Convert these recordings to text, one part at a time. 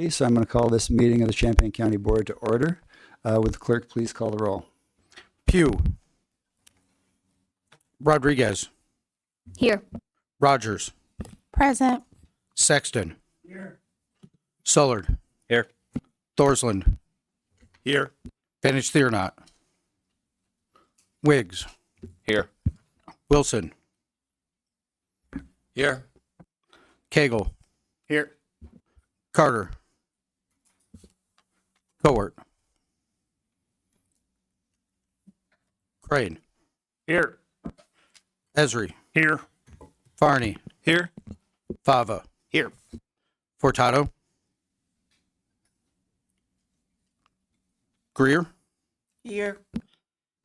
So I'm going to call this meeting of the Champaign County Board to order. Would the clerk please call the roll? Pugh. Rodriguez. Here. Rogers. Present. Sexton. Here. Sullard. Here. Thorsland. Here. Vantage Theornot. Wiggs. Here. Wilson. Here. Cagle. Here. Carter. Cowart. Crane. Here. Esri. Here. Farney. Here. Fava. Here. Furtado. Greer. Here.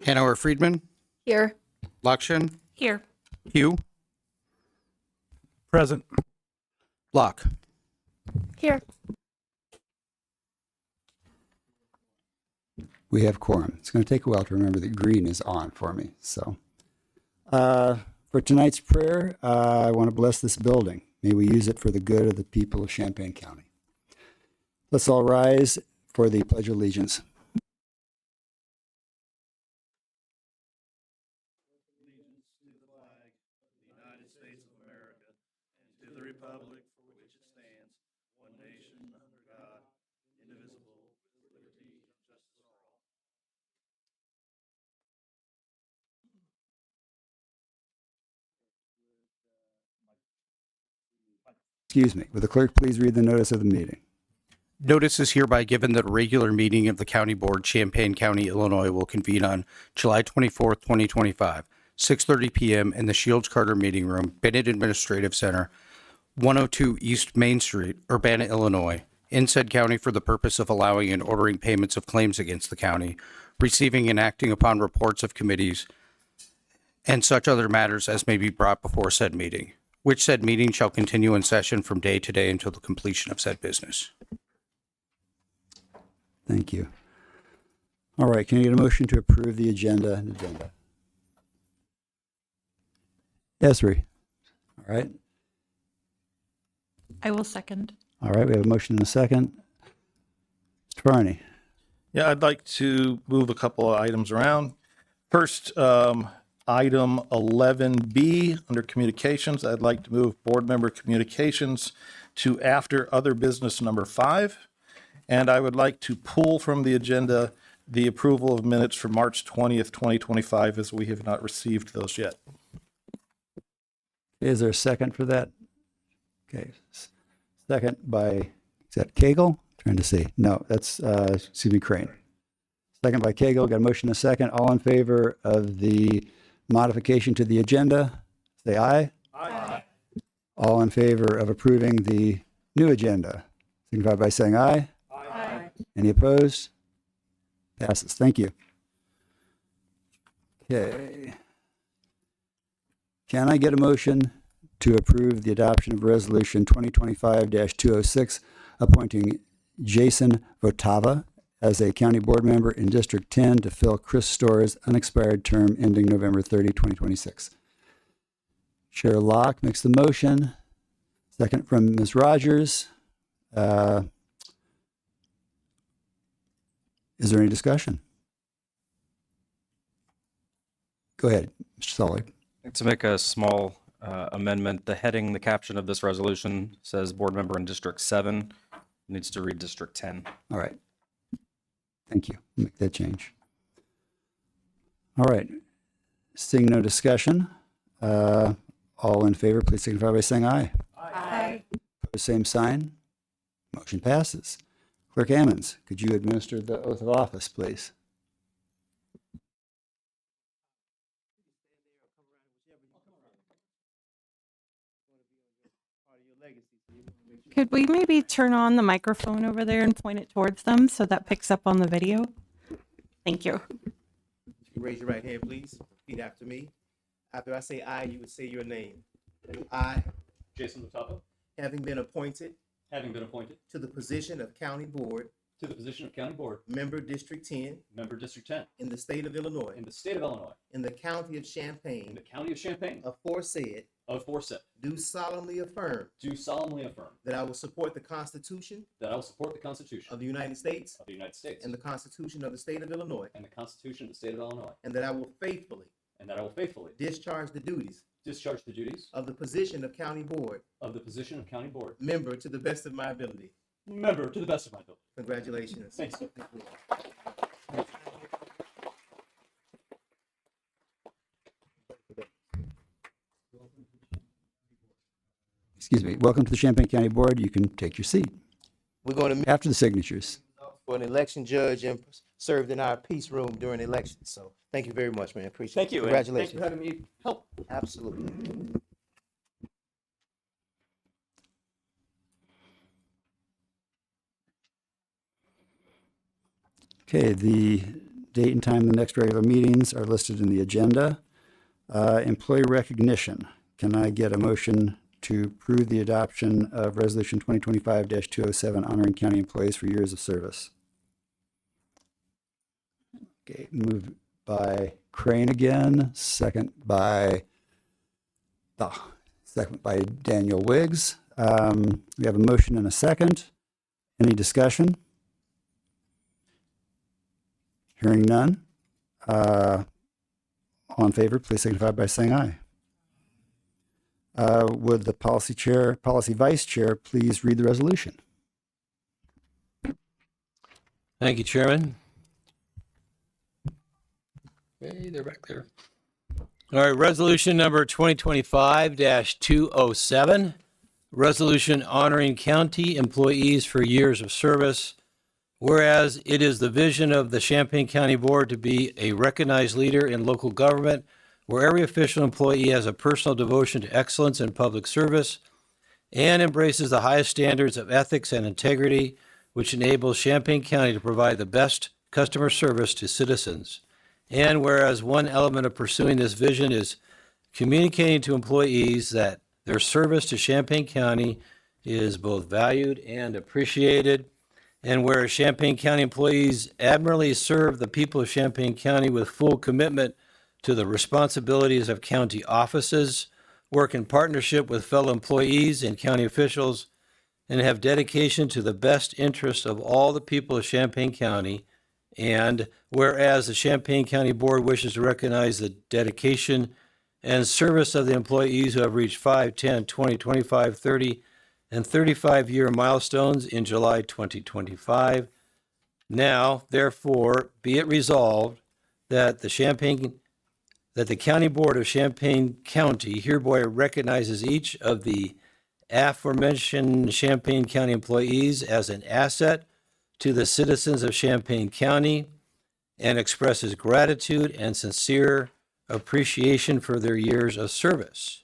Hanover Friedman. Here. Lakshan. Here. Hugh. Present. Locke. Here. We have quorum. It's going to take a while to remember that green is on for me. So for tonight's prayer, I want to bless this building. May we use it for the good of the people of Champaign County. Let's all rise for the Pledge of Allegiance. Republic for which it stands, one nation under God, indivisible, with liberty and justice for all. Excuse me. Would the clerk please read the notice of the meeting? Notice is hereby given that a regular meeting of the County Board, Champaign County, Illinois, will convene on July 24th, 2025, 6:30 p.m. in the Shields Carter Meeting Room, Bennett Administrative Center, 102 East Main Street, Urbana, Illinois, in said county for the purpose of allowing and ordering payments of claims against the county, receiving and acting upon reports of committees, and such other matters as may be brought before said meeting, which said meeting shall continue in session from day to day until the completion of said business. Thank you. All right. Can I get a motion to approve the agenda? Esri. All right. I will second. All right. We have a motion and a second. Mr. Farney. Yeah, I'd like to move a couple of items around. First, item 11B under communications, I'd like to move board member communications to after other business number 5. And I would like to pull from the agenda the approval of minutes for March 20th, 2025, as we have not received those yet. Is there a second for that? Okay. Second by, is that Cagle? Trying to see. No, that's, excuse me, Crane. Second by Cagle. Got a motion and a second. All in favor of the modification to the agenda, say aye. Aye. All in favor of approving the new agenda, signify by saying aye. Aye. Any opposed? Passes. Thank you. Okay. Can I get a motion to approve the adoption of Resolution 2025-206, appointing Jason Votava as a county board member in District 10 to fill Chris Store's unexpired term ending November 30, 2026? Chair Locke makes the motion. Second from Ms. Rogers. Is there any discussion? Go ahead, Mr. Sully. To make a small amendment, the heading, the caption of this resolution says board member in District 7. It needs to read District 10. All right. Thank you. Make that change. All right. Seeing no discussion, all in favor, please signify by saying aye. Aye. Opposed, same sign. Motion passes. Clerk Ammons, could you administer the oath of office, please? Could we maybe turn on the microphone over there and point it towards them so that picks up on the video? Thank you. Raise your right hand, please. Repeat after me. After I say aye, you would say your name. I, Jason Votava, having been appointed to the position of County Board County Board Member District 10 Member District 10 in the state of Illinois, in the state of Illinois, in the county of in Champaign, the county of Champaign, aforesaid, aforesaid, do solemnly affirm do solemnly affirm that I will support the Constitution that I will support the Constitution of the United States of the United States and the Constitution of the State of Illinois, and the Constitution of the State of Illinois, and that I will faithfully and that I will faithfully discharge the duties discharge the duties of the position of County Board of the position of County Board member to the best of my ability. member to the best of my ability. Congratulations. Thanks. Excuse me. Welcome to the Champaign County Board. You can take your seat We're going to meet after the signatures. for an election judge and served in our peace room during elections. So thank you very much, man. Appreciate Thank it. you. and Congratulations. Thanks for having me help. Absolutely. Okay, the date and time of the next regular meetings are listed in the agenda. Employee recognition. Can I get a motion to approve the adoption of Resolution 2025-207 honoring county employees for years of service? Okay, moved by Crane again, second by Daniel Wiggs. We have a motion and a second. Any discussion? Hearing none. All in favor, please signify by saying aye. Would the policy vice chair, please read the resolution? Thank you, Chairman. Hey, they're back there. All right, resolution number 2025-207, resolution honoring county employees for years of service. Whereas it is the vision of the Champaign County Board to be a recognized leader in local government, where every official employee has a personal devotion to excellence in public service and embraces the highest standards of ethics and integrity, which enables Champaign County to provide the best customer service to citizens. And whereas one element of pursuing this vision is communicating to employees that their service to Champaign County is both valued and appreciated. And whereas Champaign County employees admirably serve the people of Champaign County with full commitment to the responsibilities of county offices, work in partnership with fellow employees and county officials, and have dedication to the best interests of all the people of Champaign County. And whereas the Champaign County Board wishes to recognize the dedication and service of the employees who have reached 5, 10, 20, 25, 30, and 35-year milestones in July 2025. Now, therefore, be it resolved that the County Board of Champaign County hereby recognizes each of the aforementioned Champaign County employees as an asset to the citizens of Champaign County and expresses gratitude and sincere appreciation for their years of service.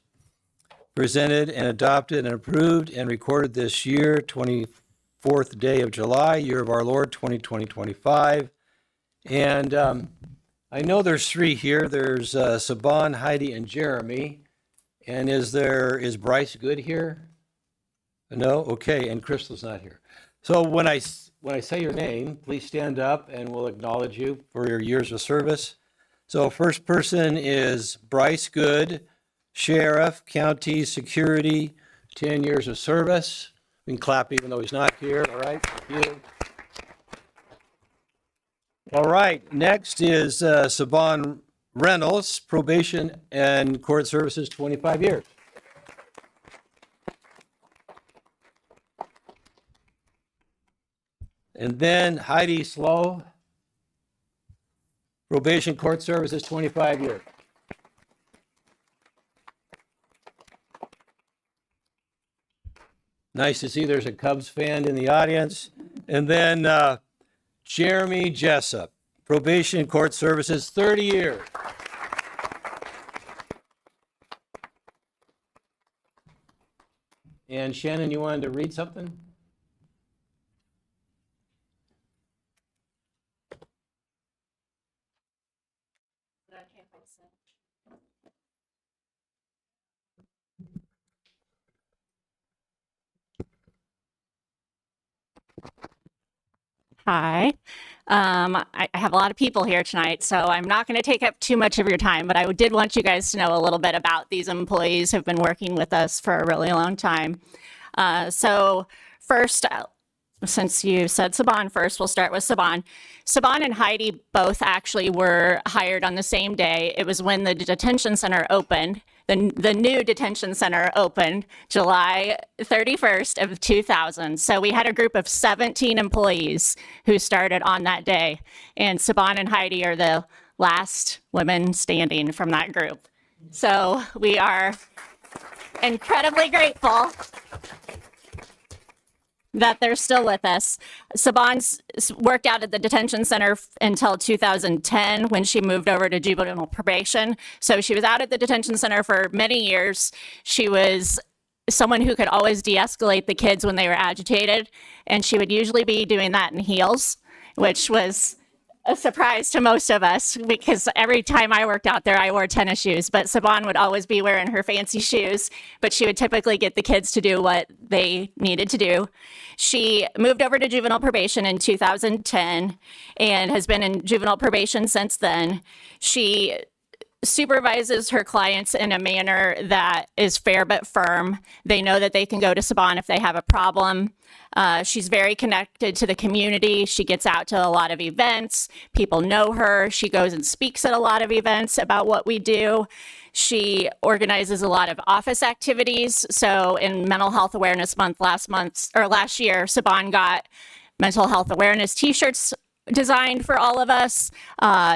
Presented and adopted and approved and recorded this year, 24th day of July, year of our Lord, 2025. And I know there's three here. There's Saban, Heidi, and Jeremy. And is Bryce Good here? No? Okay, and Crystal's not here. So when I say your name, please stand up and we'll acknowledge you for your years of service. So first person is Bryce Good, Sheriff, County Security, 10 years of service. We can clap even though he's not here, all right? Thank you. All right, next is Saban Reynolds, Probation and Court Services, 25 years. And then Heidi Slow, Probation Court Services, 25 years. Nice to see there's a Cubs fan in the audience. And then Jeremy Jessup, Probation Court Services, 30 years. And Shannon, you wanted to read something? Hi. I have a lot of people here tonight, so I'm not going to take up too much of your time, but I did want you guys to know a little bit about these employees who've been working with us for a really long time. So first, since you said Saban first, we'll start with Saban. Saban and Heidi both actually were hired on the same day. It was when the detention center opened. The new detention center opened July 31st of 2000. So we had a group of 17 employees who started on that day. And Saban and Heidi are the last women standing from that group. So we are incredibly grateful that they're still with us. Saban's worked out at the detention center until 2010 when she moved over to juvenile probation. So she was out at the detention center for many years. She was someone who could always de-escalate the kids when they were agitated, and she would usually be doing that in heels, which was a surprise to most of us because every time I worked out there, I wore tennis shoes, but Saban would always be wearing her fancy shoes, but she would typically get the kids to do what they needed to do. She moved over to juvenile probation in 2010 and has been in juvenile probation since then. She supervises her clients in a manner that is fair but firm. They know that they can go to Saban if they have a problem. She's very connected to the community. She gets out to a lot of events. People know her. She goes and speaks at a lot of events about what we do. She organizes a lot of office activities. So in Mental Health Awareness Month last year, Saban got mental health awareness t-shirts designed for all of us.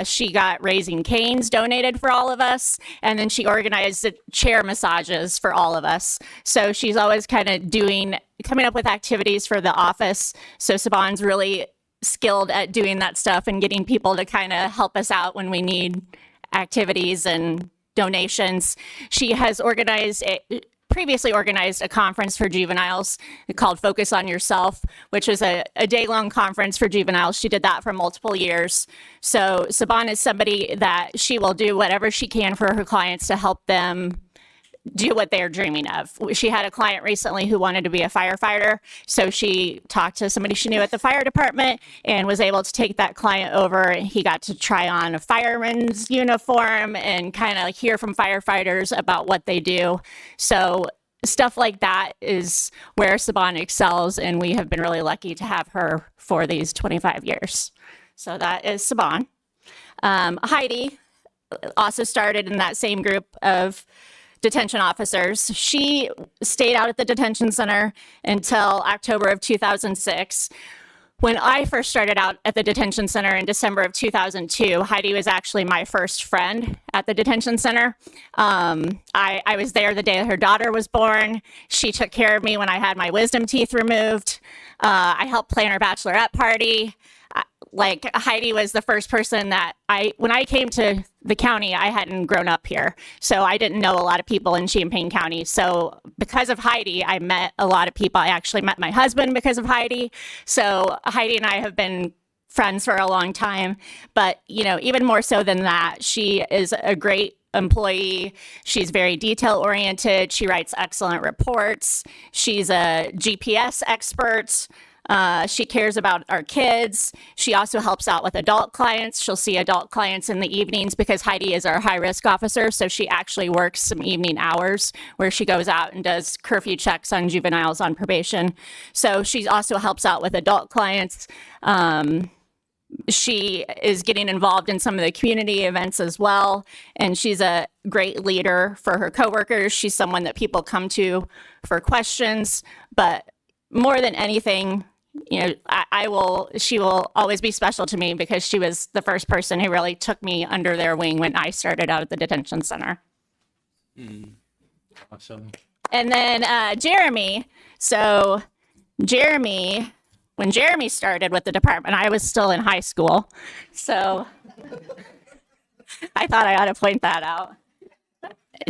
She got Raising Canes donated for all of us. And then she organized chair massages for all of us. So she's always kind of coming up with activities for the office. So Saban's really skilled at doing that stuff and getting people to kind of help us out when we need activities and donations. She has previously organized a conference for juveniles called Focus on Yourself, which was a day-long conference for juveniles. She did that for multiple years. So Saban is somebody that she will do whatever she can for her clients to help them do what they're dreaming of. She had a client recently who wanted to be a firefighter. So she talked to somebody she knew at the fire department and was able to take that client over. He got to try on a fireman's uniform and kind of hear from firefighters about what they do. So stuff like that is where Saban excels. And we have been really lucky to have her for these 25 years. So that is Saban. Heidi also started in that same group of detention officers. She stayed out at the detention center until October of 2006. When I first started out at the detention center in December of 2002, Heidi was actually my first friend at the detention center. I was there the day her daughter was born. She took care of me when I had my wisdom teeth removed. I helped plan her bachelorette party. Like Heidi was the first person that when I came to the county, I hadn't grown up here. So I didn't know a lot of people in Champaign County. So because of Heidi, I met a lot of people. I actually met my husband because of Heidi. So Heidi and I have been friends for a long time, but even more so than that, she is a great employee. She's very detail oriented. She writes excellent reports. She's a GPS expert. She cares about our kids. She also helps out with adult clients. She'll see adult clients in the evenings because Heidi is our high-risk officer, so she actually works some evening hours where she goes out and does curfew checks on juveniles on probation. So she also helps out with adult clients. She is getting involved in some of the community events as well, and she's a great leader for her coworkers. She's someone that people come to for questions, but more than anything, she will always be special to me because she was the first person who really took me under their wing when I started out at the detention center. Awesome. And then Jeremy. So when Jeremy started with the department, I was still in high school. So I thought I ought to point that out.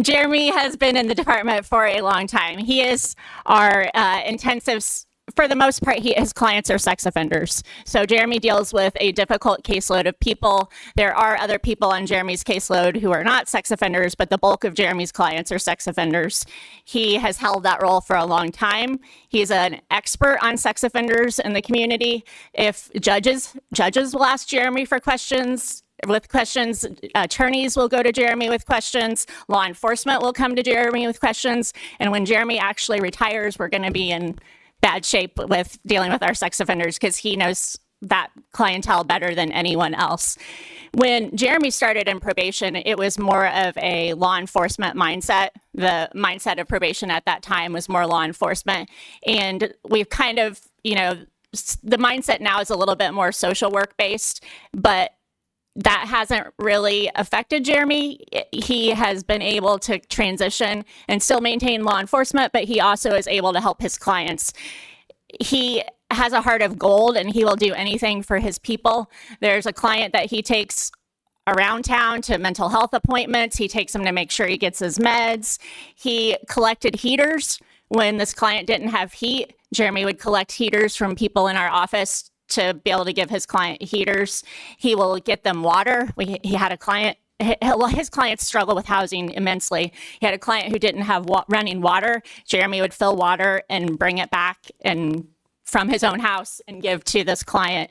Jeremy has been in the department for a long time. He is our intensive for the most part, his clients are sex offenders. So Jeremy deals with a difficult caseload of people. There are other people on Jeremy's caseload who are not sex offenders, but the bulk of Jeremy's clients are sex offenders. He has held that role for a long time. He's an expert on sex offenders in the community. If judges will ask Jeremy for questions, attorneys will go to Jeremy with questions, law enforcement will come to Jeremy with questions, and when Jeremy actually retires, we're going to be in bad shape with dealing with our sex offenders because he knows that clientele better than anyone else. When Jeremy started in probation, it was more of a law enforcement mindset. The mindset of probation at that time was more law enforcement. And we've kind of, the mindset now is a little bit more social work based, but that hasn't really affected Jeremy. He has been able to transition and still maintain law enforcement, but he also is able to help his clients. He has a heart of gold and he will do anything for his people. There's a client that he takes around town to mental health appointments. He takes him to make sure he gets his meds. He collected heaters when this client didn't have heat. Jeremy would collect heaters from people in our office to be able to give his client heaters. He will get them water. He had a client, his clients struggle with housing immensely. He had a client who didn't have running water. Jeremy would fill water and bring it back and from his own house and give to this client.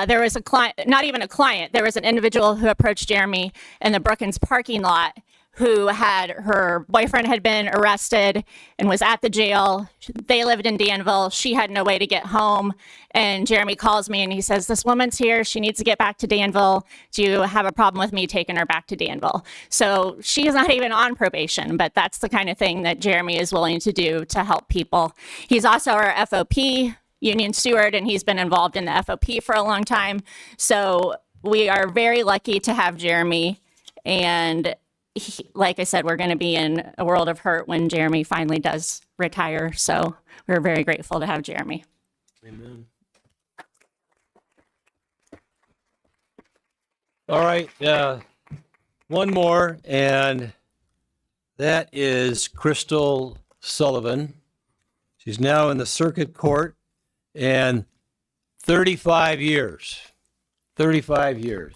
There was a client, not even a client, there was an individual who approached Jeremy in the Brookins parking lot who her boyfriend had been arrested and was at the jail. They lived in Danville. She had no way to get home. And Jeremy calls me and he says, this woman's here. She needs to get back to Danville. Do you have a problem with me taking her back to Danville? So she is not even on probation, but that's the kind of thing that Jeremy is willing to do to help people. He's also our FOP union steward, and he's been involved in the FOP for a long time. So we are very lucky to have Jeremy. And like I said, we're going to be in a world of hurt when Jeremy finally does retire. So we're very grateful to have Jeremy. Amen. All right, one more, and that is Crystal Sullivan. She's now in the circuit court, and 35 years. 35 years.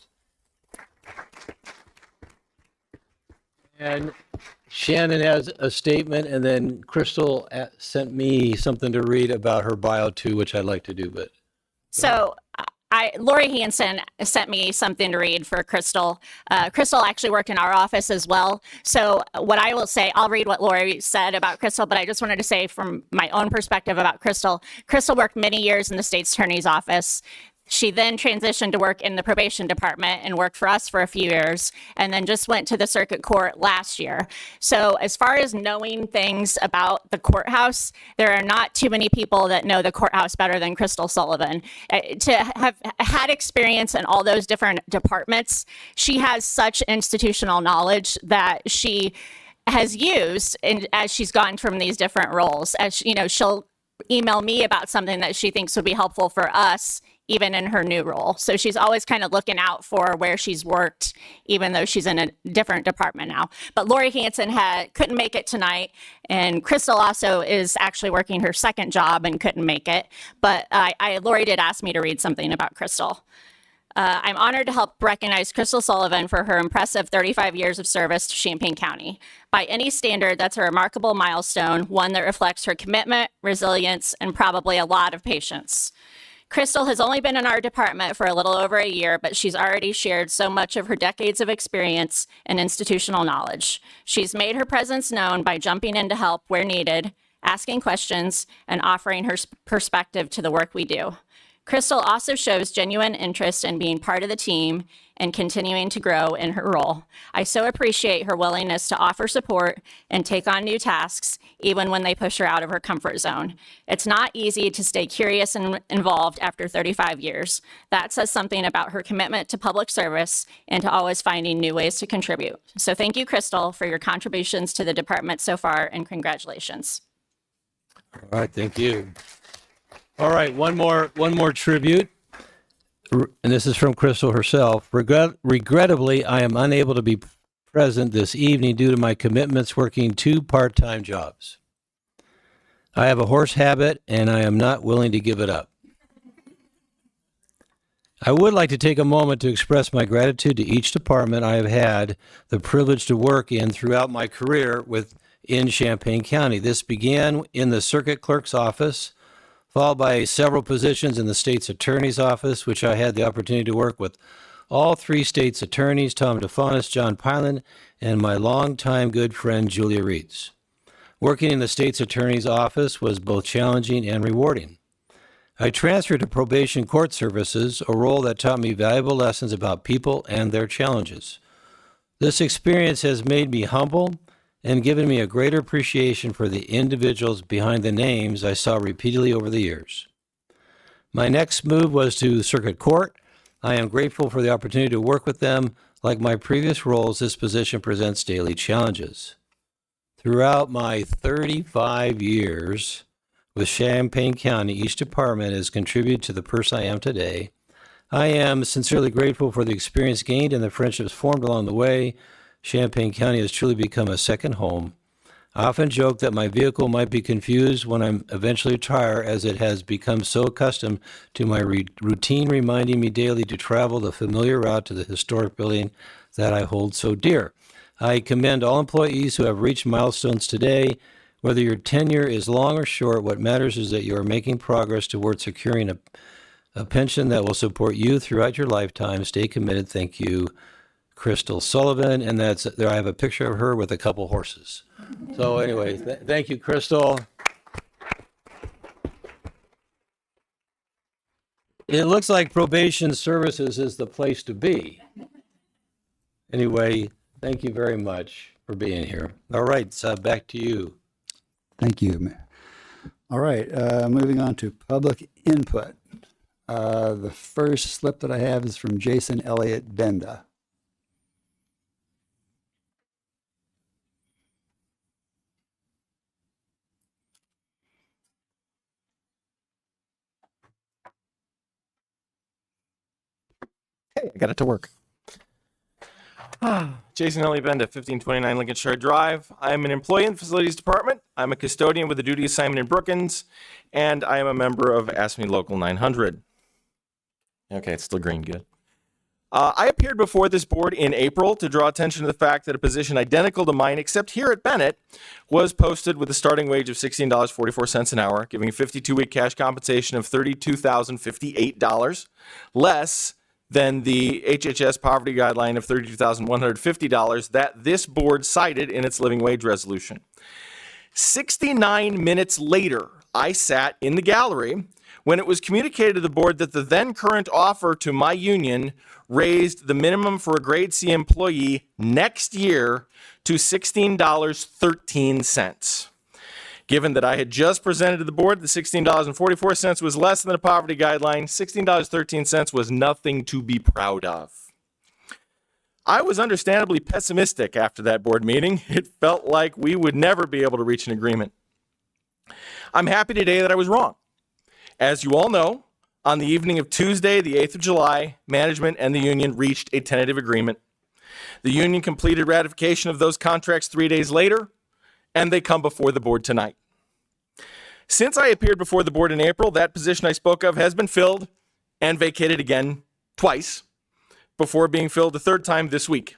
And Shannon has a statement, and then Crystal sent me something to read about her bio too, which I'd like to do, but. So Lori Hansen sent me something to read for Crystal. Crystal actually worked in our office as well. So what I will say, I'll read what Lori said about Crystal, but I just wanted to say from my own perspective about Crystal. Crystal worked many years in the state's attorney's office. She then transitioned to work in the probation department and worked for us for a few years, and then just went to the circuit court last year. So as far as knowing things about the courthouse, there are not too many people that know the courthouse better than Crystal Sullivan. To have had experience in all those different departments, she has such institutional knowledge that she has used as she's gone from these different roles. As she'll email me about something that she thinks would be helpful for us, even in her new role. So she's always kind of looking out for where she's worked, even though she's in a different department now. But Lori Hansen couldn't make it tonight, and Crystal also is actually working her second job and couldn't make it. But Lori did ask me to read something about Crystal. I'm honored to help recognize Crystal Sullivan for her impressive 35 years of service to Champaign County. By any standard, that's a remarkable milestone, one that reflects her commitment, resilience, and probably a lot of patience. Crystal has only been in our department for a little over a year, but she's already shared so much of her decades of experience and institutional knowledge. She's made her presence known by jumping in to help where needed, asking questions, and offering her perspective to the work we do. Crystal also shows genuine interest in being part of the team and continuing to grow in her role. I so appreciate her willingness to offer support and take on new tasks, even when they push her out of her comfort zone. It's not easy to stay curious and involved after 35 years. That says something about her commitment to public service and to always finding new ways to contribute. So thank you, Crystal, for your contributions to the department so far, and congratulations. All right, thank you. All right, one more tribute, and this is from Crystal herself. Regrettably, I am unable to be present this evening due to my commitments working 2 part-time jobs. I have a horse habit, and I am not willing to give it up. I would like to take a moment to express my gratitude to each department I have had the privilege to work in throughout my career in Champaign County. This began in the circuit clerk's office, followed by several positions in the state's attorney's office, which I had the opportunity to work with all three state's attorneys, Tom DeFonis, John Pyland, and my longtime good friend, Julia Reeds. Working in the state's attorney's office was both challenging and rewarding. I transferred to probation court services, a role that taught me valuable lessons about people and their challenges. This experience has made me humble and given me a greater appreciation for the individuals behind the names I saw repeatedly over the years. My next move was to circuit court. I am grateful for the opportunity to work with them. Like my previous roles, this position presents daily challenges. Throughout my 35 years with Champaign County, each department has contributed to the person I am today. I am sincerely grateful for the experience gained and the friendships formed along the way. Champaign County has truly become a second home. I often joke that my vehicle might be confused when I eventually retire, as it has become so accustomed to my routine reminding me daily to travel the familiar route to the historic building that I hold so dear. I commend all employees who have reached milestones today. Whether your tenure is long or short, what matters is that you are making progress towards securing a pension that will support you throughout your lifetime. Stay committed. Thank you, Crystal Sullivan. And that's there. I have a picture of her with a couple horses. So anyway, thank you, Crystal. It looks like probation services is the place to be. Anyway, thank you very much for being here. All right, so back to you. Thank you, Mayor. All right, moving on to public input. The first slip that I have is from Jason Elliott Benda. Hey, I got it to work. Jason Ellie Benda, 1529 Lincolnshire Drive. I am an employee in the Facilities Department. I'm a custodian with a duty assignment in Brookings, and I am a member of Ask Me Local 900. Okay, it's still green, good. I appeared before this board in April to draw attention to the fact that a position identical to mine, except here at Bennett, was posted with a starting wage of $16.44 an hour, giving a 52-week cash compensation of $32,058, less than the HHS poverty guideline of $32,150 that this board cited in its living wage resolution. 69 minutes later, I sat in the gallery when it was communicated to the board that the then current offer to my union raised the minimum for a grade C employee next year to $16.13. Given that I had just presented to the board that $16.44 was less than the poverty guideline, $16.13 was nothing to be proud of. I was understandably pessimistic after that board meeting. It felt like we would never be able to reach an agreement. I'm happy today that I was wrong. As you all know, on the evening of Tuesday, the 8th of July, management and the union reached a tentative agreement. The union completed ratification of those contracts 3 days later, and they come before the board tonight. Since I appeared before the board in April, that position I spoke of has been filled and vacated again twice before being filled a third time this week.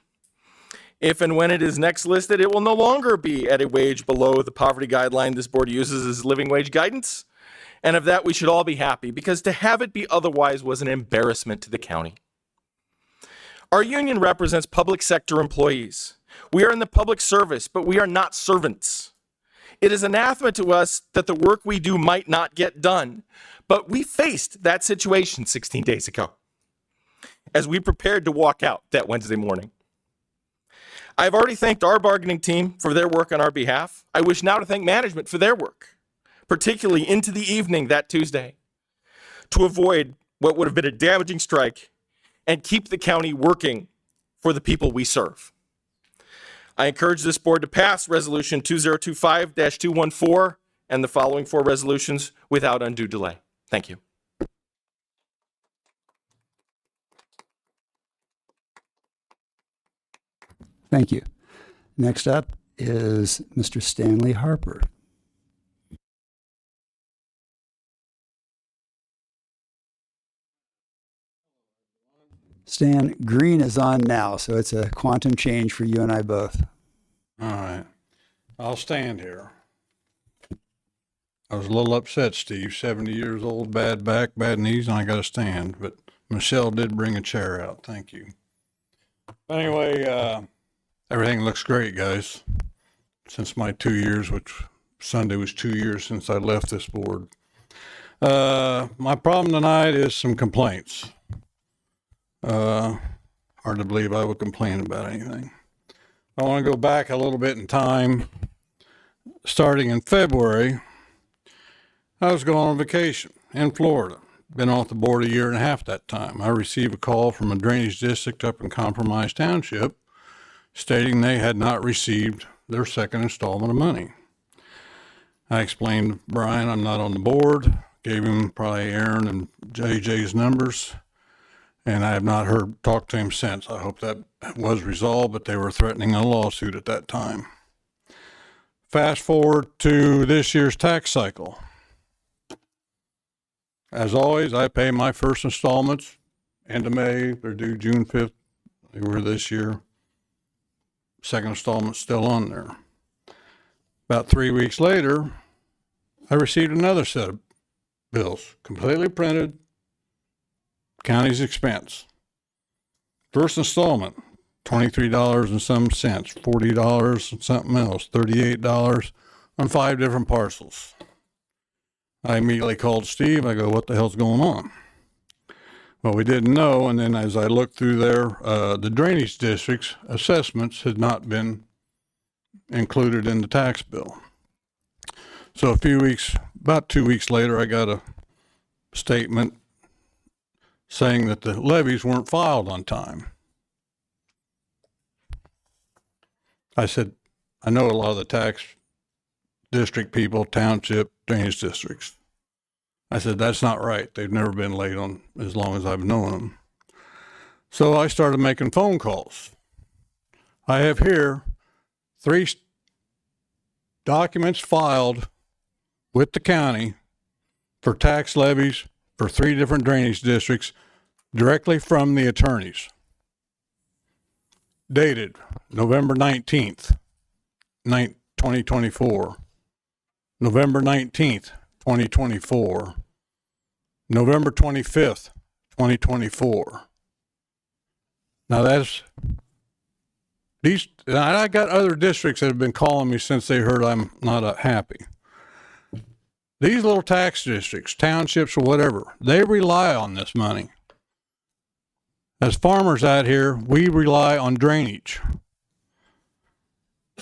If and when it is next listed, it will no longer be at a wage below the poverty guideline this board uses as living wage guidance. And of that, we should all be happy, because to have it be otherwise was an embarrassment to the county. Our union represents public sector employees. We are in the public service, but we are not servants. It is anathema to us that the work we do might not get done, but we faced that situation 16 days ago as we prepared to walk out that Wednesday morning. I've already thanked our bargaining team for their work on our behalf. I wish now to thank management for their work, particularly into the evening that Tuesday, to avoid what would have been a damaging strike and keep the county working for the people we serve. I encourage this board to pass Resolution 2025-214 and the following 4 resolutions without undue delay. Thank you. Thank you. Next up is Mr. Stanley Harper. Stan, green is on now, so it's a quantum change for you and I both. All right. I'll stand here. I was a little upset, Steve. 70 years old, bad back, bad knees, and I got to stand. But Michelle did bring a chair out. Thank you. Anyway, everything looks great, guys. Since my 2 years, which Sunday was 2 years since I left this board. My problem tonight is some complaints. Hard to believe I would complain about anything. I want to go back a little bit in time. Starting in February, I was going on vacation in Florida. Been off the board a year and a half that time. I received a call from a drainage district up in Compromise Township stating they had not received their second installment of money. I explained to Brian I'm not on the board, gave him probably Aaron and JJ's numbers, and I have not talked to him since. I hope that was resolved, but they were threatening a lawsuit at that time. Fast forward to this year's tax cycle. As always, I pay my first installments end of May. They're due June 5th. They were this year. Second installment's still on there. About 3 weeks later, I received another set of bills, completely printed, county's expense. First installment, $23 and some cents, $40 and something else, $38 on 5 different parcels. I immediately called Steve. I go, what the hell's going on? Well, we didn't know. And then as I looked through there, the drainage district's assessments had not been included in the tax bill. So about 2 weeks later, I got a statement saying that the levies weren't filed on time. I said, I know a lot of the tax district people, township, drainage districts. I said, that's not right. They've never been late on as long as I've known them. So I started making phone calls. I have here 3 documents filed with the county for tax levies for 3 different drainage districts directly from the attorneys. Dated November 19th, 2024. November 19th, 2024. November 25th, 2024. Now that's these, and I got other districts that have been calling me since they heard I'm not happy. These little tax districts, townships or whatever, they rely on this money. As farmers out here, we rely on drainage.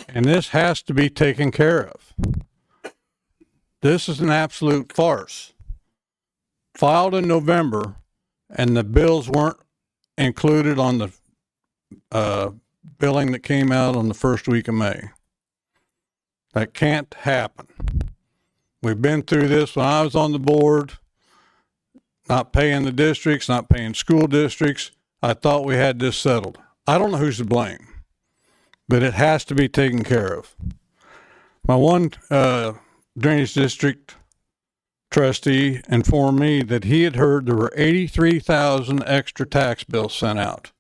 And this has to be taken care of. This is an absolute farce. Filed in November, and the bills weren't included on the billing that came out on the first week of May. That can't happen. We've been through this when I was on the board, not paying the districts, not paying school districts. I thought we had this settled. I don't know who's to blame, but it has to be taken care of. My one drainage district trustee informed me that he had heard there were 83,000 extra tax bills sent out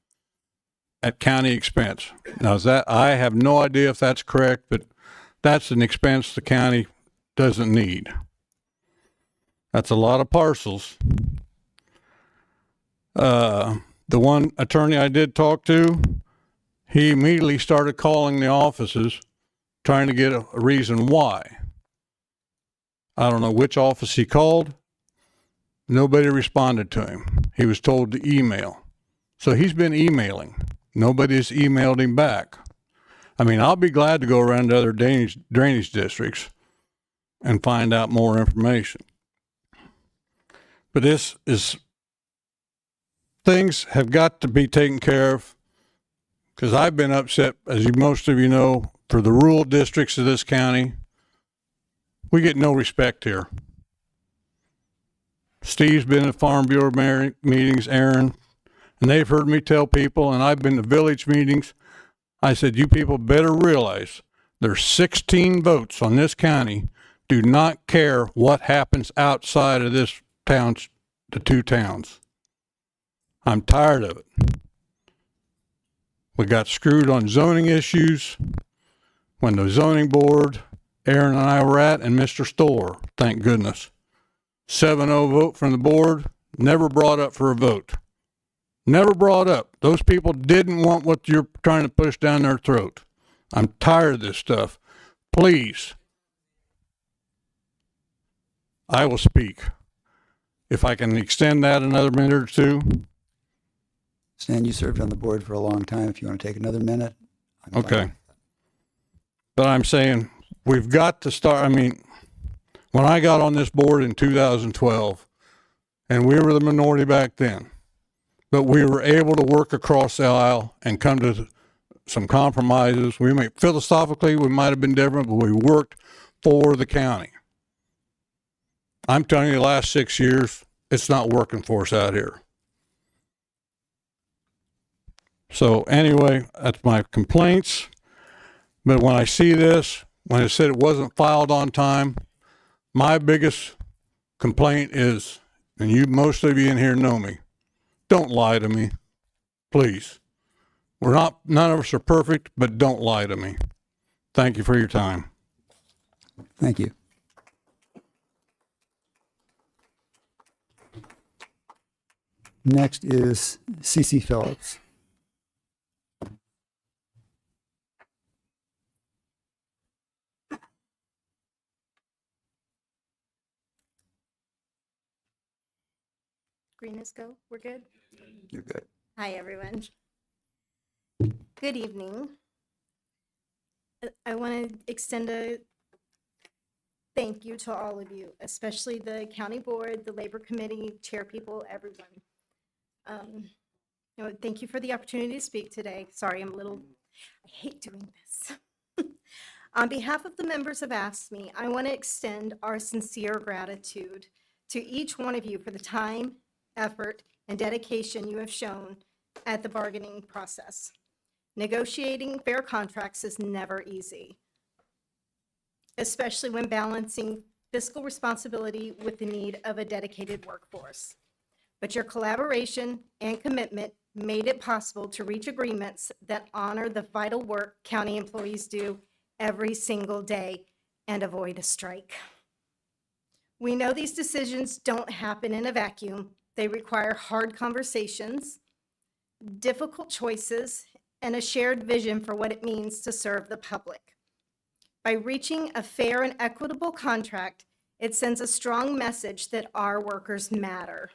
at county expense. Now, I have no idea if that's correct, but that's an expense the county doesn't need. That's a lot of parcels. The one attorney I did talk to, he immediately started calling the offices trying to get a reason why. I don't know which office he called. Nobody responded to him. He was told to email. So he's been emailing. Nobody's emailed him back. I mean, I'll be glad to go around to other drainage districts and find out more information. But things have got to be taken care of, because I've been upset, as most of you know, for the rural districts of this county. We get no respect here. Steve's been at Farm Bureau meetings, Aaron, and they've heard me tell people, and I've been to village meetings. I said, you people better realize there's 16 votes on this county do not care what happens outside of this town, the 2 towns. I'm tired of it. We got screwed on zoning issues when the zoning board, Aaron and I were at, and Mr. Stoller, thank goodness. 7-0 vote from the board, never brought up for a vote. Never brought up. Those people didn't want what you're trying to push down their throat. I'm tired of this stuff. Please. I will speak. If I can extend that another minute or two. Stan, you served on the board for a long time. If you want to take another minute. I'm fine. Okay. But I'm saying we've got to start. I mean, when I got on this board in 2012, and we were the minority back then, but we were able to work across the aisle and come to some compromises. We may, philosophically, we might have been different, but we worked for the county. I'm telling you, the last 6 years, it's not working for us out here. So anyway, that's my complaints. But when I see this, when it said it wasn't filed on time, my biggest complaint is, and you, most of you in here know me, don't lie to me, please. None of us are perfect, but don't lie to me. Thank you for your time. Thank you. Next is CC Phillips. Green is go. We're good. You're good. Hi, everyone. Good evening. I want to extend a thank you to all of you, especially the county board, the labor committee, chair people, everyone. Thank you for the opportunity to speak today. Sorry, I hate doing this. On behalf of the members of AFSCME, I want to extend our sincere gratitude to each one of you for the time, effort, and dedication you have shown at the bargaining process. Negotiating fair contracts is never easy, especially when balancing fiscal responsibility with the need of a dedicated workforce. But your collaboration and commitment made it possible to reach agreements that honor the vital work county employees do every single day and avoid a strike. We know these decisions don't happen in a vacuum. They require hard conversations, difficult choices, and a shared vision for what it means to serve the public. By reaching a fair and equitable contract, it sends a strong message that our workers matter,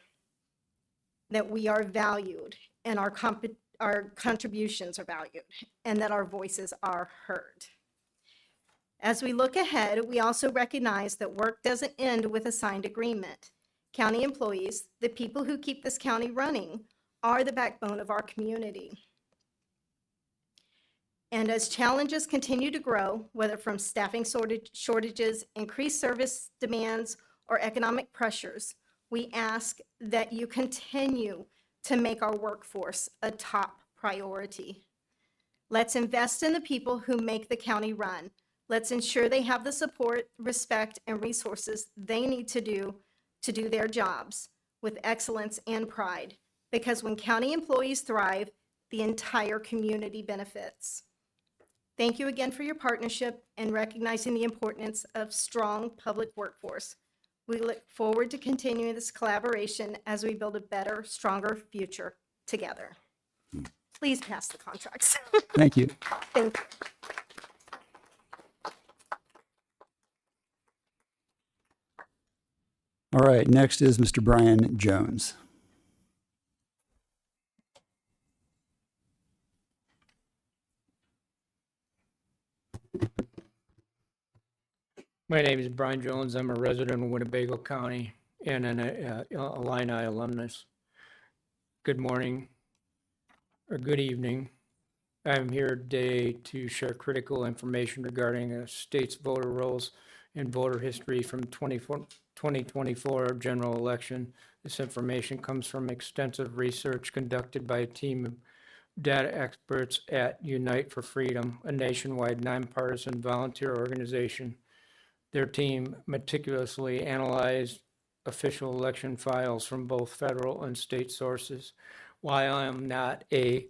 that we are valued, and our contributions are valued, and that our voices are heard. As we look ahead, we also recognize that work doesn't end with a signed agreement. County employees, the people who keep this county running, are the backbone of our community. And as challenges continue to grow, whether from staffing shortages, increased service demands, or economic pressures, we ask that you continue to make our workforce a top priority. Let's invest in the people who make the county run. Let's ensure they have the support, respect, and resources they need to do their jobs with excellence and pride. Because when county employees thrive, the entire community benefits. Thank you again for your partnership and recognizing the importance of strong public workforce. We look forward to continuing this collaboration as we build a better, stronger future together. Please pass the contracts. Thank you. Thank you. All right, next is Mr. Brian Jones. My name is Brian Jones. I'm a resident of Winnebago County and an Illini alumnus. Good morning or good evening. I'm here today to share critical information regarding the state's voter rolls and voter history from 2024 general election. This information comes from extensive research conducted by a team of data experts at Unite for Freedom, a nationwide nonpartisan volunteer organization. Their team meticulously analyzed official election files from both federal and state sources. while I am not a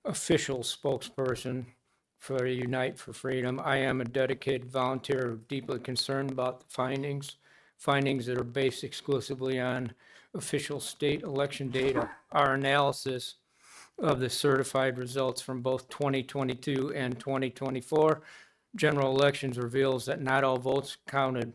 official spokesperson for Unite for Freedom, I am a dedicated volunteer deeply concerned about the findings that are based exclusively on official state election data. Our analysis of the certified results from both 2022 and 2024 general elections reveals that not all votes counted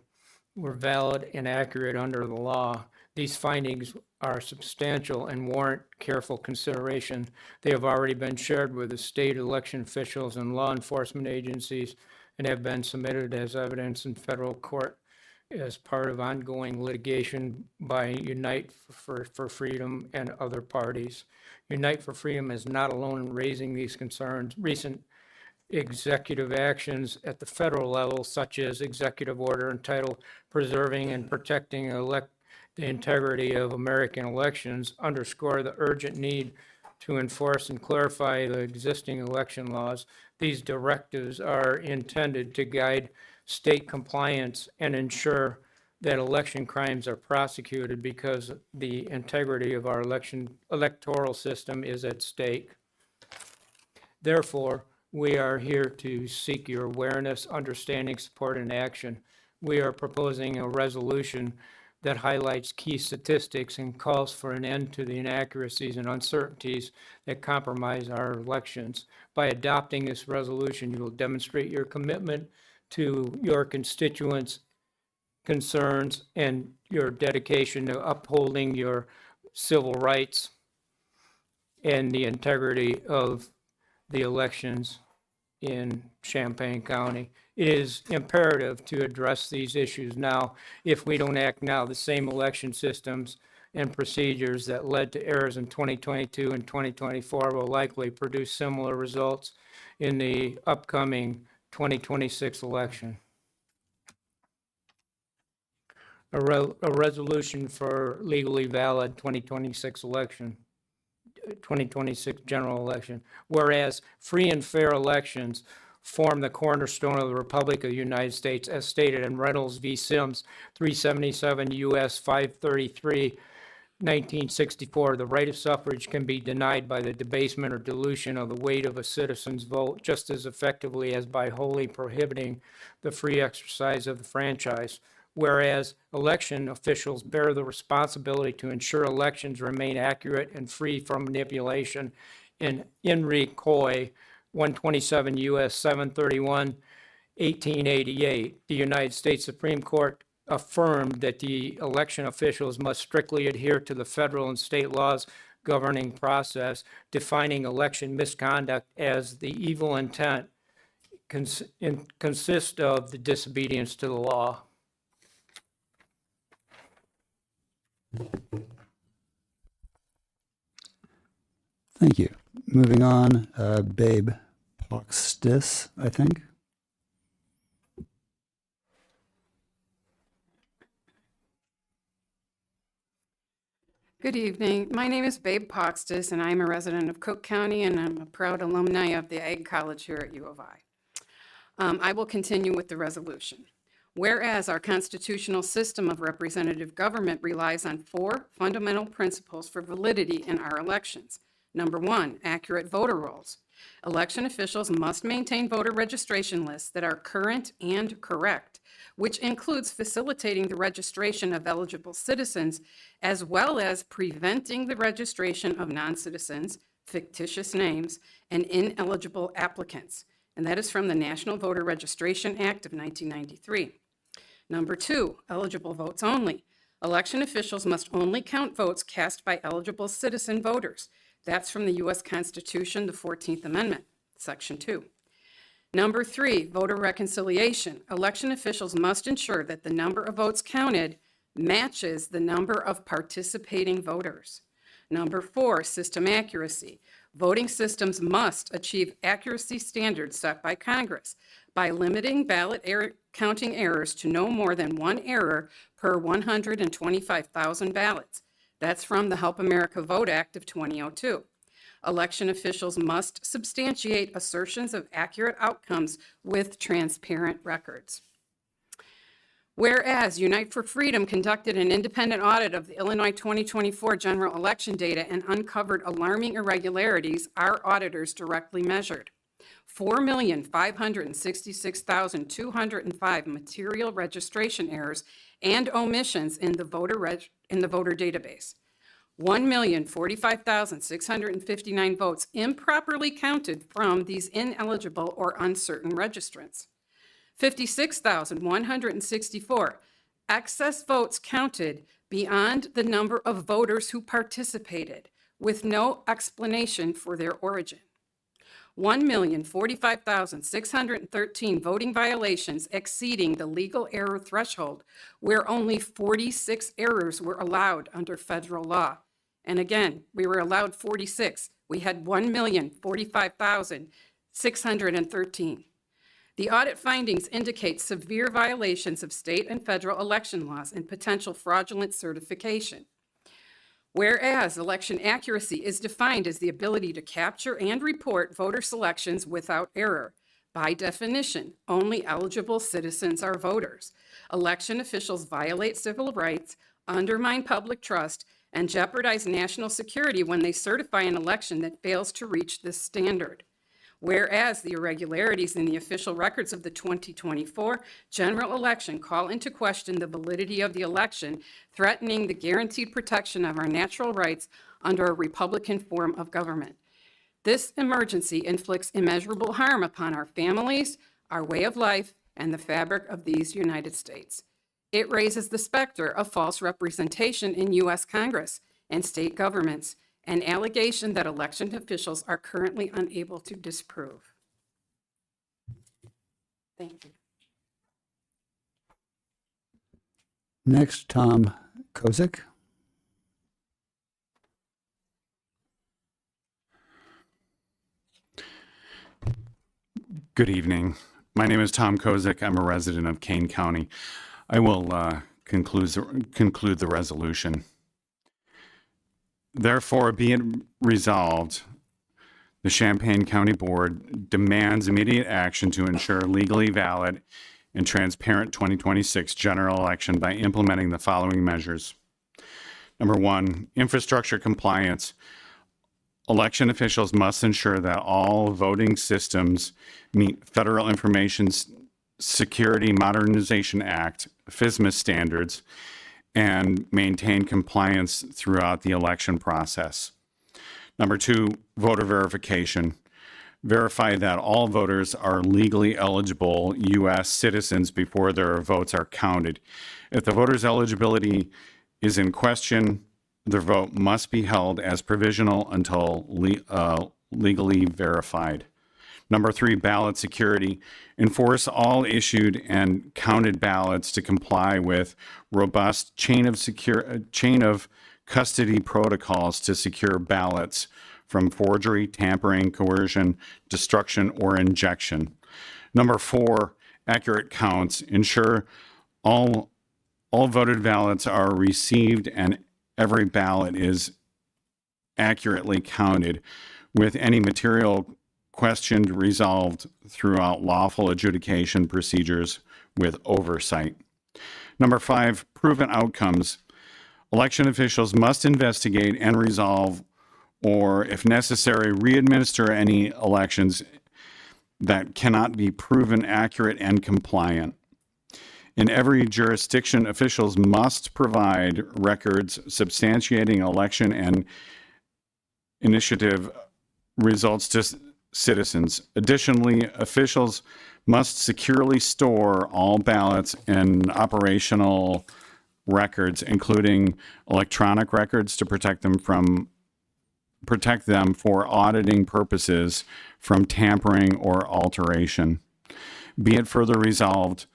were valid and accurate under the law. These findings are substantial and warrant careful consideration. They have already been shared with the state election officials and law enforcement agencies and have been submitted as evidence in federal court as part of ongoing litigation by Unite for Freedom and other parties. Unite for Freedom is not alone in raising these concerns. Recent executive actions at the federal level, such as executive order entitled Preserving and Protecting the Integrity of American Elections, underscore the urgent need to enforce and clarify the existing election laws. These directives are intended to guide state compliance and ensure that election crimes are prosecuted because the integrity of our electoral system is at stake. Therefore, we are here to seek your awareness, understanding, support, and action. We are proposing a resolution that highlights key statistics and calls for an end to the inaccuracies and uncertainties that compromise our elections. By adopting this resolution, you will demonstrate your commitment to your constituents' concerns and your dedication to upholding your civil rights and the integrity of the elections in Champaign County. It is imperative to address these issues now. If we don't act now, the same election systems and procedures that led to errors in 2022 and 2024 will likely produce similar results in the upcoming 2026 election. A resolution for legally valid 2026 election. 2026 general election. Whereas free and fair elections form the cornerstone of the Republic of the United States, as stated in Reynolds v. Sims 377 U.S. 533, 1964, the right of suffrage can be denied by the debasement or dilution of the weight of a citizen's vote just as effectively as by wholly prohibiting the free exercise of the franchise. Whereas election officials bear the responsibility to ensure elections remain accurate and free from manipulation. In Enrique Coy, 127 U.S. 731, 1888, the United States Supreme Court affirmed that the election officials must strictly adhere to the federal and state laws governing process, defining election misconduct as the evil intent consist of the disobedience to the law. Thank you. Moving on, Babe Poxtis, I think. Good evening. My name is Babe Poxtis, and I'm a resident of Cook County, and I'm a proud alumni of the Ag College here at U of I. I will continue with the resolution. Whereas our constitutional system of representative government relies on 4 fundamental principles for validity in our elections. Number 1, accurate voter rolls. Election officials must maintain voter registration lists that are current and correct, which includes facilitating the registration of eligible citizens, as well as preventing the registration of non-citizens, fictitious names, and ineligible applicants. And that is from the National Voter Registration Act of 1993. Number 2, eligible votes only. Election officials must only count votes cast by eligible citizen voters. That's from the U.S. Constitution, the 14th Amendment, Section 2. Number 3, voter reconciliation. Election officials must ensure that the number of votes counted matches the number of participating voters. Number 4, system accuracy. Voting systems must achieve accuracy standards set by Congress by limiting ballot counting errors to no more than 1 error per 125,000 ballots. That's from the Help America Vote Act of 2002. Election officials must substantiate assertions of accurate outcomes with transparent records. Whereas Unite for Freedom conducted an independent audit of the Illinois 2024 general election data and uncovered alarming irregularities our auditors directly measured. 4,566,205 material registration errors and omissions in the voter database. 1,045,659 votes improperly counted from these ineligible or uncertain registrants. 56,164 excess votes counted beyond the number of voters who participated, with no explanation for their origin. 1,045,613 voting violations exceeding the legal error threshold, where only 46 errors were allowed under federal law. And again, we were allowed 46. We had 1,045,613. The audit findings indicate severe violations of state and federal election laws and potential fraudulent certification. Whereas election accuracy is defined as the ability to capture and report voter selections without error. By definition, only eligible citizens are voters. Election officials violate civil rights, undermine public trust, and jeopardize national security when they certify an election that fails to reach this standard. Whereas the irregularities in the official records of the 2024 general election call into question the validity of the election, threatening the guaranteed protection of our natural rights under a Republican form of government. This emergency inflicts immeasurable harm upon our families, our way of life, and the fabric of these United States. It raises the specter of false representation in U.S. Congress and state governments, an allegation that election officials are currently unable to disprove. Thank you. Next, Tom Kozik. Good evening. My name is Tom Kozik. I'm a resident of Kane County. I will conclude the resolution. Therefore, be it resolved, the Champaign County Board demands immediate action to ensure legally valid and transparent 2026 general election by implementing the following measures. Number one, infrastructure compliance. Election officials must ensure that all voting systems meet Federal Information Security Modernization Act, FISMA standards, and maintain compliance throughout the election process. Number two, voter verification. Verify that all voters are legally eligible U.S. citizens before their votes are counted. If the voter's eligibility is in question, their vote must be held as provisional until legally verified. Number three, ballot security. Enforce all issued and counted ballots to comply with robust chain of custody protocols to secure ballots from forgery, tampering, coercion, destruction, or injection. Number four, accurate counts. Ensure all voted ballots are received and every ballot is accurately counted, with any material questioned resolved throughout lawful adjudication procedures with oversight. Number five, proven outcomes. Election officials must investigate and resolve, or if necessary, re-administer any elections that cannot be proven accurate and compliant. In every jurisdiction, officials must provide records substantiating election and initiative results to citizens. Additionally, officials must securely store all ballots and operational records, including electronic records, to protect them for auditing purposes from tampering or alteration. Be it further resolved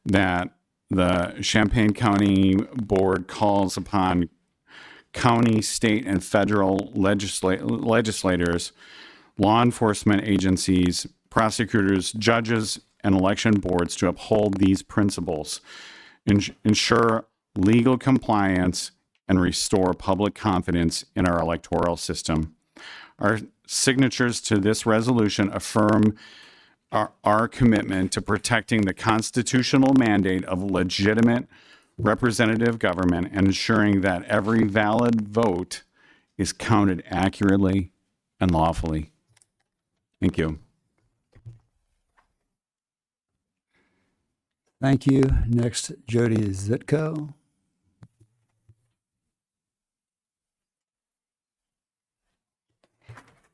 that the Champaign County Board calls upon county, state, and federal legislators, law enforcement agencies, prosecutors, judges, and election boards to uphold these principles, ensure legal compliance, and restore public confidence in our electoral system. Our signatures to this resolution affirm our commitment to protecting the constitutional mandate of legitimate representative government and ensuring that every valid vote is counted accurately and lawfully. Thank you. Thank you. Next, Jody Zitko.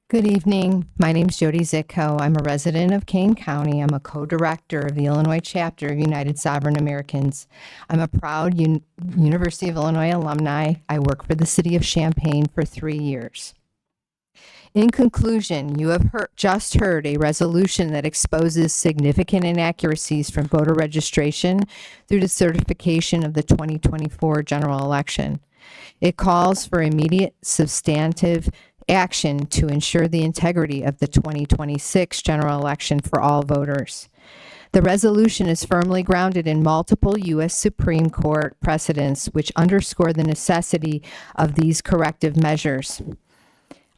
Good evening. My name is Jody Zitko. I'm a resident of Kane County. I'm a co-director of the Illinois chapter of United Sovereign Americans. I'm a proud University of Illinois alumni. I work for the city of Champaign for 3 years. In conclusion, you have just heard a resolution that exposes significant inaccuracies from voter registration through the certification of the 2024 general election. It calls for immediate substantive action to ensure the integrity of the 2026 general election for all voters. The resolution is firmly grounded in multiple U.S. Supreme Court precedents, which underscore the necessity of these corrective measures.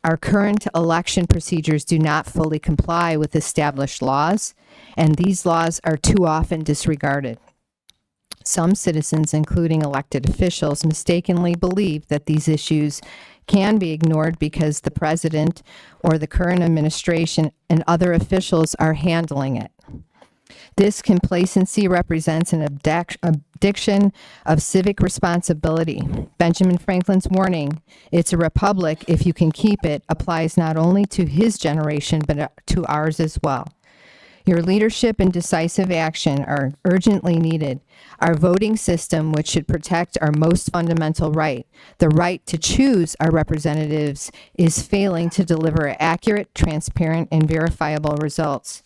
Our current election procedures do not fully comply with established laws, and these laws are too often disregarded. Some citizens, including elected officials, mistakenly believe that these issues can be ignored because the president or the current administration and other officials are handling it. This complacency represents an abdication of civic responsibility. Benjamin Franklin's warning, "It's a republic if you can keep it," applies not only to his generation, but to ours as well. Your leadership and decisive action are urgently needed. Our voting system, which should protect our most fundamental right, the right to choose our representatives, is failing to deliver accurate, transparent, and verifiable results.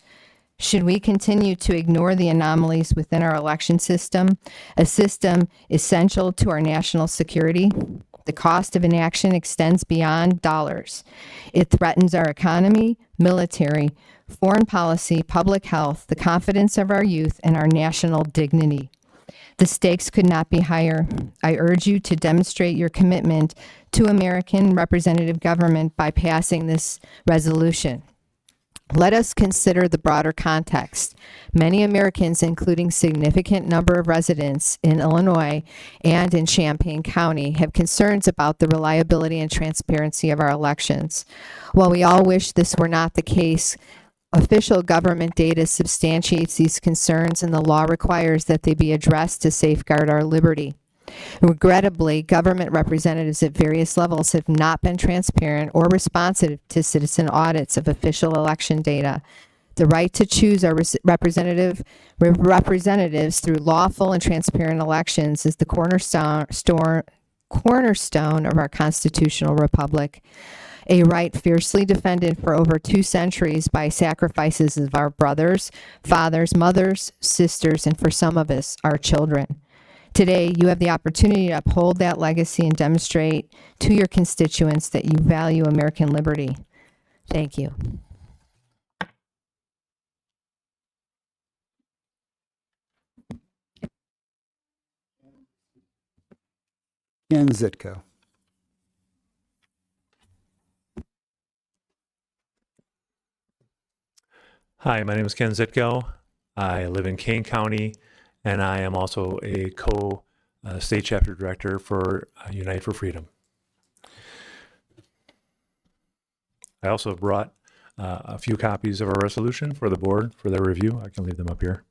Should we continue to ignore the anomalies within our election system, a system essential to our national security? The cost of inaction extends beyond dollars. It threatens our economy, military, foreign policy, public health, the confidence of our youth, and our national dignity. The stakes could not be higher. I urge you to demonstrate your commitment to American representative government by passing this resolution. Let us consider the broader context. Many Americans, including significant number of residents in Illinois and in Champaign County, have concerns about the reliability and transparency of our elections. While we all wish this were not the case, official government data substantiates these concerns, and the law requires that they be addressed to safeguard our liberty. Regrettably, government representatives at various levels have not been transparent or responsive to citizen audits of official election data. The right to choose our representatives through lawful and transparent elections is the cornerstone of our constitutional republic, a right fiercely defended for over 2 centuries by sacrifices of our brothers, fathers, mothers, sisters, and for some of us, our children. Today, you have the opportunity to uphold that legacy and demonstrate to your constituents that you value American liberty. Thank you. Ken Zitko. Hi, my name is Ken Zitko. I live in Kane County, and I am also a co-state chapter director for Unite for Freedom. I also brought a few copies of our resolution for the board for their review. I can leave them up here.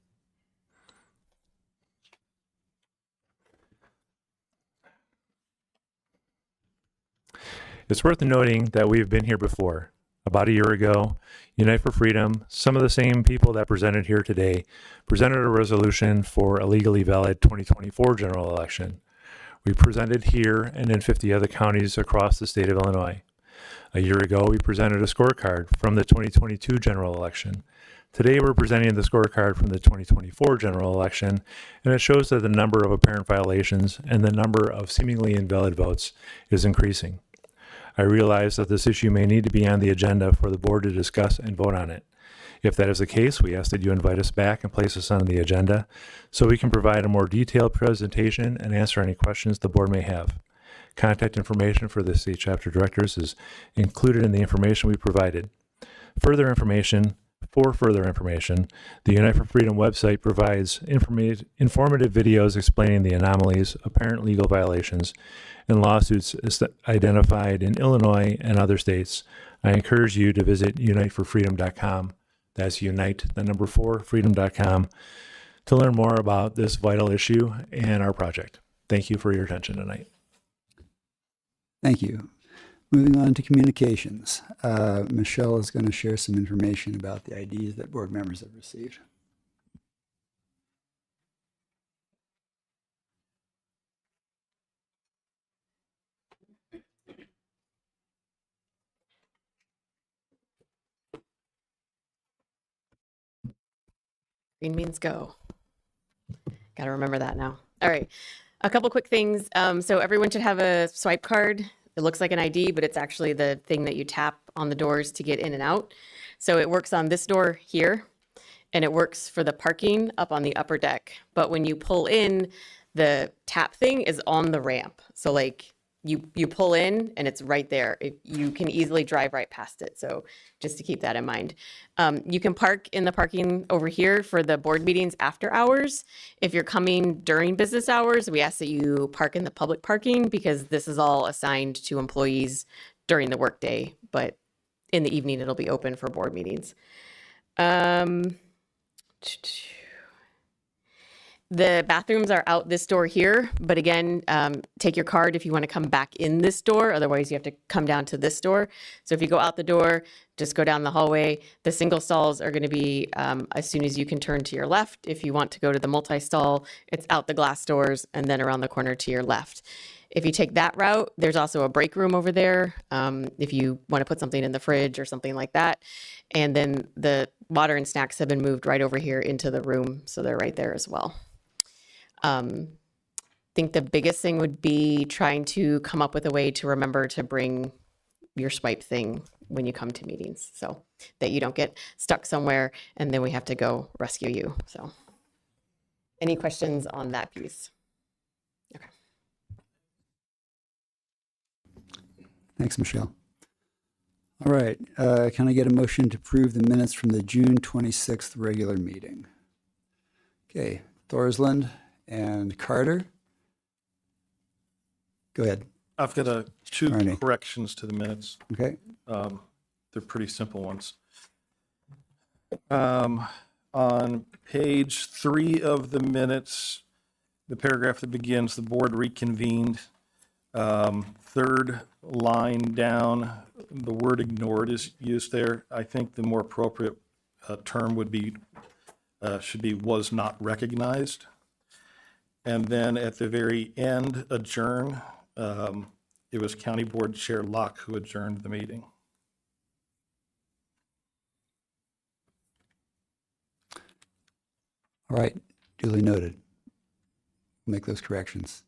It's worth noting that we've been here before. About a year ago, Unite for Freedom, some of the same people that presented here today, presented a resolution for a legally valid 2024 general election. We presented here and in 50 other counties across the state of Illinois. A year ago, we presented a scorecard from the 2022 general election. Today, we're presenting the scorecard from the 2024 general election, and it shows that the number of apparent violations and the number of seemingly invalid votes is increasing. I realize that this issue may need to be on the agenda for the board to discuss and vote on it. If that is the case, we ask that you invite us back and place us on the agenda so we can provide a more detailed presentation and answer any questions the board may have. Contact information for the state chapter directors is included in the information we provided. Further information, For further information, the Unite for Freedom website provides informative videos explaining the anomalies, apparent legal violations, and lawsuits identified in Illinois and other states. I encourage you to visit uniteforfreedom.com. That's unite, the number 4, freedom.com, to learn more about this vital issue and our project. Thank you for your attention tonight. Thank you. Moving on to communications. Michelle is going to share some information about the IDs that board members have received. Green means go. Got to remember that now. All right. A couple quick things. So everyone should have a swipe card. It looks like an ID, but it's actually the thing that you tap on the doors to get in and out. So it works on this door here, and it works for the parking up on the upper deck. But when you pull in, the tap thing is on the ramp. So like you pull in and it's right there. You can easily drive right past it. So just to keep that in mind. You can park in the parking over here for the board meetings after hours. If you're coming during business hours, we ask that you park in the public parking because this is all assigned to employees during the workday, but in the evening it'll be open for board meetings. The bathrooms are out this door here, but again, take your card if you want to come back in this door. Otherwise, you have to come down to this door. So if you go out the door, just go down the hallway. The single stalls are going to be as soon as you can turn to your left. If you want to go to the multi-stall, it's out the glass doors and then around the corner to your left. If you take that route, there's also a break room over there if you want to put something in the fridge or something like that. And then the water and snacks have been moved right over here into the room, so they're right there as well. I think the biggest thing would be trying to come up with a way to remember to bring your swipe thing when you come to meetings so that you don't get stuck somewhere and then we have to go rescue you. So any questions on that piece? Okay. Thanks, Michelle. All right. Can I get a motion to approve the minutes from the June 26th regular meeting? Okay. Thorsland and Carter. Go ahead. I've got two Arnie. corrections to the minutes. Okay. They're pretty simple ones. On page 3 of the minutes, the paragraph that begins, the board reconvened. Third line down, the word ignored is used there. I think the more appropriate term would be, should be was not recognized. And then at the very end, adjourn. It was County Board Chair Locke who adjourned the meeting. All right. Duly noted. Make those corrections.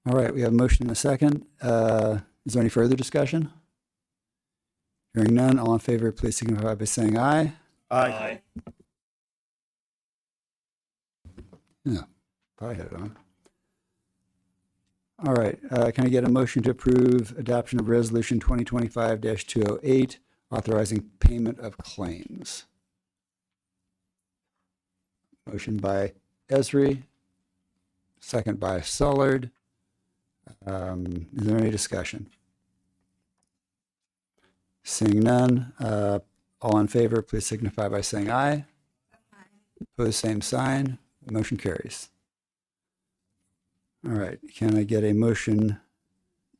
All right. We have a motion and a second. Is there any further discussion? Hearing none, all in favor, please signify by saying aye. Aye. Yeah. Probably had it on. All right. Can I get a motion to approve adoption of Resolution 2025-208, authorizing payment of claims? Motion by Esri, second by Sullard. Is there any discussion? Seeing none, all in favor, please signify by saying aye. Opposed, same sign. Motion carries. All right, can I get a motion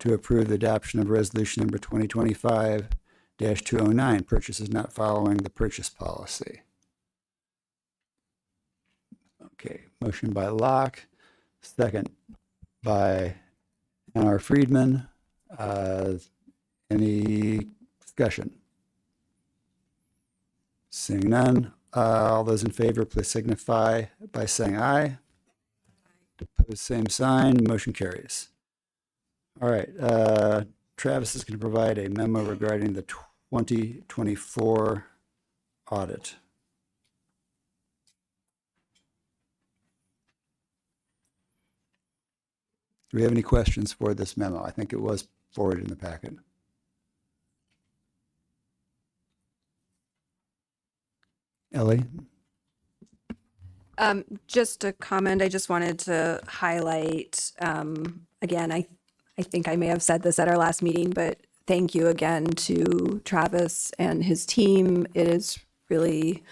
to approve the adoption of resolution number 2025-209, purchases not following the purchase policy? Okay, motion by Locke, second by N.R. Friedman. Any discussion? Seeing none, all those in favor, please signify by saying aye. Opposed, same sign. Motion carries. All right. Travis is going to provide a memo regarding the 2024 audit. Do we have any questions for this memo? I think it was forwarded in the packet. Ellie? Just a comment, I just wanted to highlight, again, I think I may have said this at our last meeting, but thank you again to Travis and his team. It is really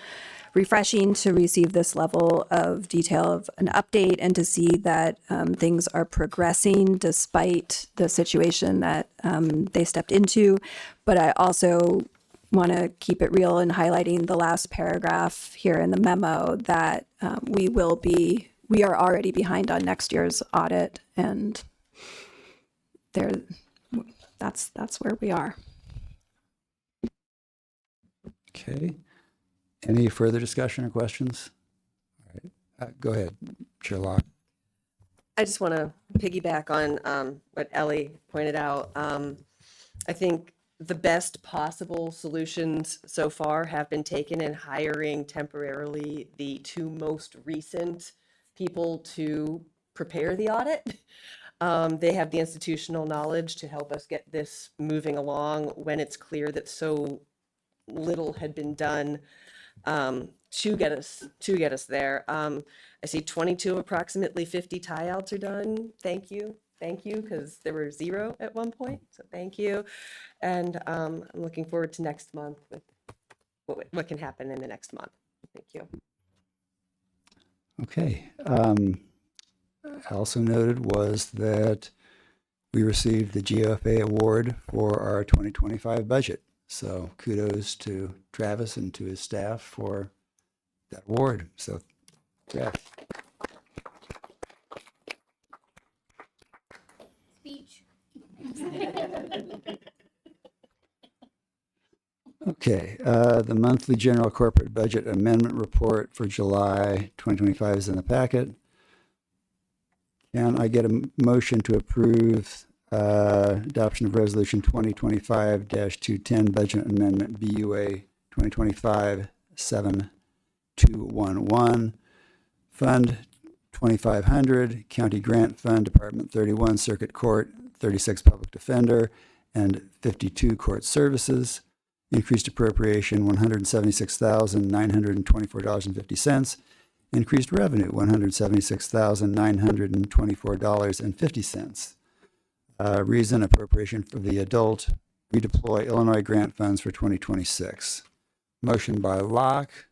refreshing to receive this level of detail of an update and to see that things are progressing despite the situation that they stepped into. But I also want to keep it real in highlighting the last paragraph here in the memo that we are already behind on next year's audit, and that's where we are. Okay. Any further discussion or questions? All right. Go ahead, Chair Locke. I just want to piggyback on what Ellie pointed out. I think the best possible solutions so far have been taken in hiring temporarily the two most recent people to prepare the audit. They have the institutional knowledge to help us get this moving along when it's clear that so little had been done to get us there. I see 22 of approximately 50 tie outs are done. Thank you, because there were 0 at one point. So thank you, and I'm looking forward to next month with what can happen in the next month. Thank you. Okay. Also noted was that we received the GFA award for our 2025 budget. So kudos to Travis and to his staff for that award. So, yeah. Speech. Okay, the monthly general corporate budget amendment report for July 2025 is in the packet. Can I get a motion to approve adoption of resolution 2025-210 budget amendment BUA 2025-7211, Fund 2500, County Grant Fund, Department 31, Circuit Court, 36 Public Defender, and 52 Court Services. Increased appropriation $176,924.50. Increased revenue $176,924.50. Reason appropriation for the adult redeploy Illinois grant funds for 2026. Motion by Locke,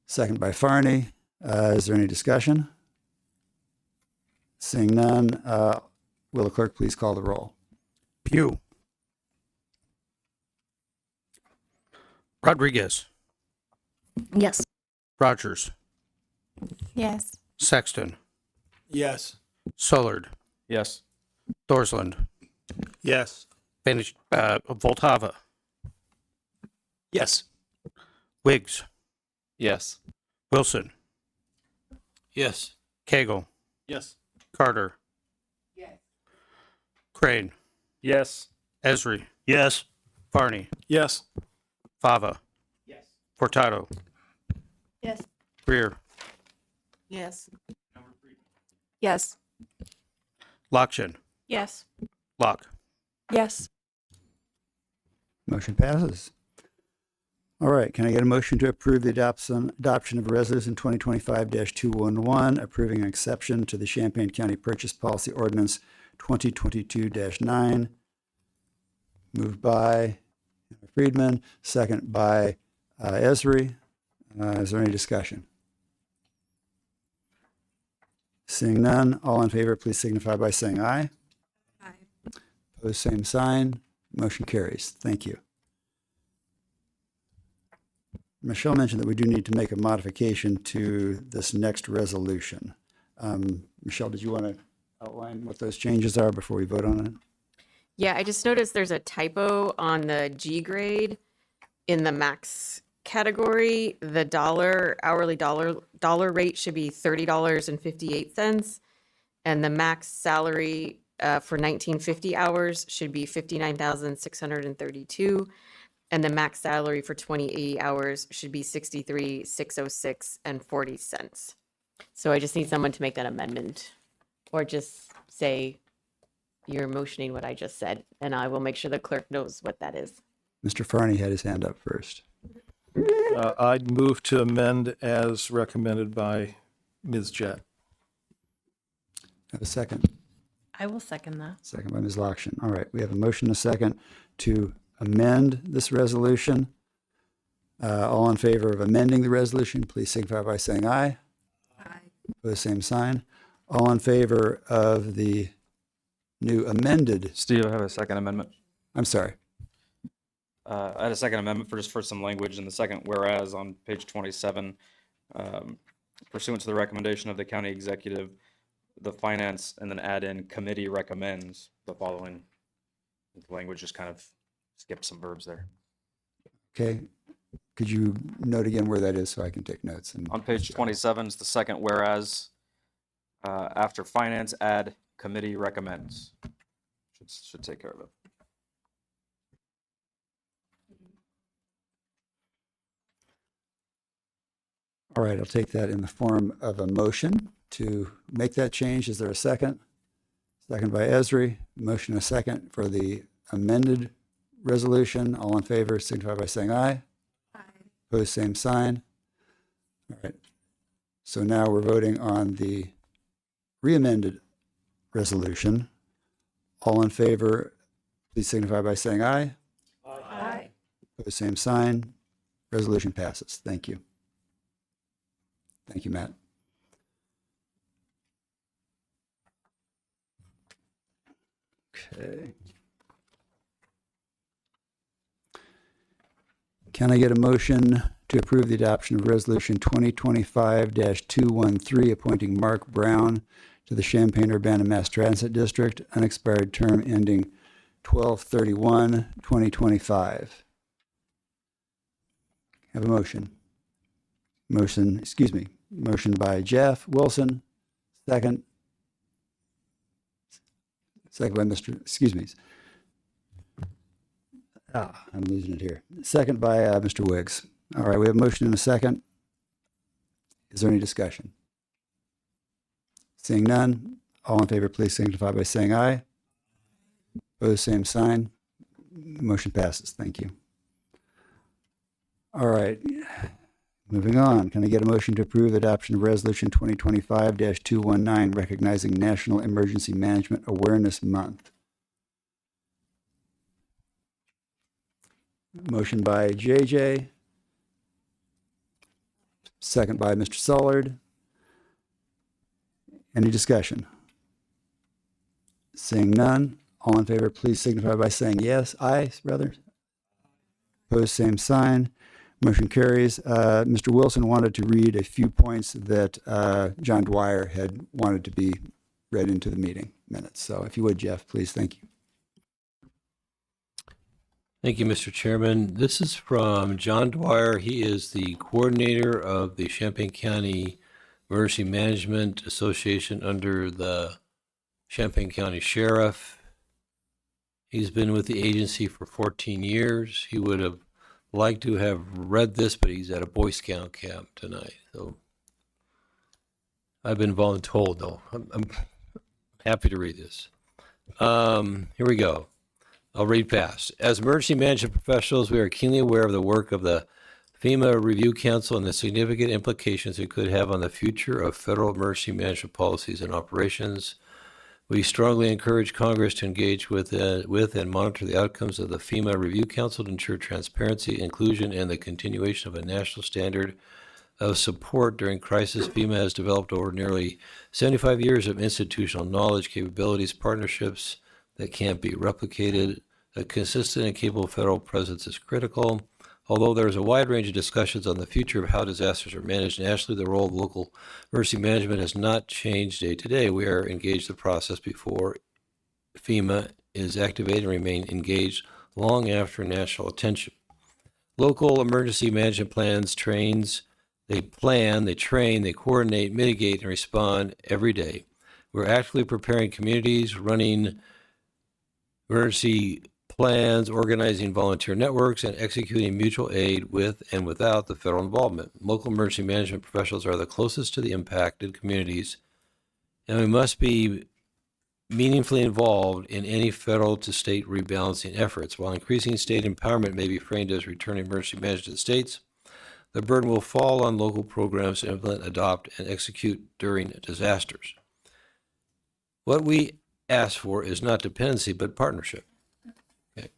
second by Farney. Is there any discussion? Seeing none, will the clerk please call the roll? Pugh. Rodriguez. Yes. Rogers. Yes. Sexton. Yes. Sullard. Yes. Thorsland. Yes. Voltava. Yes. Wiggs. Yes. Wilson. Yes. Cagle. Yes. Carter. Yes. Crane. Yes. Esri. Yes. Farney. Yes. Fava. Yes. Furtado. Yes. Greer. Yes. Yes. Lockshin. Yes. Locke. Yes. Motion passes. All right, can I get a motion to approve the adoption of resolution 2025-211, approving an exception to the Champaign County Purchase Policy Ordinance 2022-9? Moved by Friedman, second by Esri. Is there any discussion? Seeing none, all in favor, please signify by saying aye. Aye. Opposed, same sign. Motion carries. Thank you. Michelle mentioned that we do need to make a modification to this next resolution. Michelle, did you want to outline what those changes are before we vote on it? Yeah, I just noticed there's a typo on the G grade in the max category. The hourly dollar rate should be $30.58, and the max salary for 1950 hours should be $59,632, and the max salary for 2080 hours should be $63,606 and 40 cents. So I just need someone to make that amendment, or just say you're motioning what I just said, and I will make sure the clerk knows what that is. Mr. Farney had his hand up first. I'd move to amend as recommended by Ms. Jett. Have a second? I will second that. Second by Ms. Lokshin. All right, we have a motion and a second to amend this resolution. All in favor of amending the resolution, please signify by saying aye. Aye. Pose same sign. All in favor of the new amended, Steve, I have a second amendment. I'm sorry. I had a second amendment for some language in the second whereas on page 27. Pursuant to the recommendation of the county executive, the finance, and then add in committee recommends the following. The language just kind of skipped some verbs there. Okay. Could you note again where that is so I can take notes? And On page 27 is the second whereas. After finance, add committee recommends. Should take care of it. All right, I'll take that in the form of a motion to make that change. Is there a second? Second by Esri. Motion a second for the amended resolution. All in favor, signify by saying aye. Aye. Opposed, same sign. All right. So now we're voting on the re-amended resolution. All in favor, please signify by saying aye. Aye. Opposed, same sign. Resolution passes. Thank you. Thank you, Matt. Okay. Can I get a motion to approve the adoption of Resolution 2025-213, appointing Mark Brown to the Champaign-Urbana Mass Transit District, unexpired term ending 12/31/2025? Have a motion. Motion by Jeff Wilson, second by Mr., I'm losing it here. Second by Mr. Wiggs. All right, we have a motion and a second. Is there any discussion? Seeing none, all in favor, please signify by saying aye. Opposed, same sign. Motion passes. Thank you. All right. Moving on, can I get a motion to approve the adoption of Resolution 2025-219, recognizing National Emergency Management Awareness Month? Motion by JJ, second by Mr. Sullard. Any discussion? Seeing none, all in favor, please signify by saying yes. Aye, rather. Opposed, same sign. Motion carries. Mr. Wilson wanted to read a few points that John Dwyer had wanted to be read into the meeting minutes. So if you would, Jeff, please, thank you. Thank you, Mr. Chairman. This is from John Dwyer. He is the coordinator of the Champaign County Emergency Management Association under the Champaign County Sheriff. He's been with the agency for 14 years. He would have liked to have read this, but he's at a Boy Scout camp tonight. So I've been voluntold, though. I'm happy to read this. Here we go. I'll read fast. As emergency management professionals, we are keenly aware of the work of the FEMA Review Council and the significant implications it could have on the future of federal emergency management policies and operations. We strongly encourage Congress to engage with and monitor the outcomes of the FEMA Review Council to ensure transparency, inclusion, and the continuation of a national standard of support during crisis. FEMA has developed over nearly 75 years of institutional knowledge, capabilities, partnerships that can't be replicated. A consistent and capable federal presence is critical. Although there is a wide range of discussions on the future of how disasters are managed nationally, the role of local emergency management has not changed day to day. We are engaged in the process before FEMA is activated and remain engaged long after national attention. Local emergency management plans they plan, they train, they coordinate, mitigate, and respond every day. We're actively preparing communities, running emergency plans, organizing volunteer networks, and executing mutual aid with and without the federal involvement. Local emergency management professionals are the closest to the impacted communities, and we must be meaningfully involved in any federal to state rebalancing efforts. While increasing state empowerment may be framed as returning emergency management to the states, The burden will fall on local programs to implement, adopt, and execute during disasters. What we ask for is not dependency, but partnership. Okay.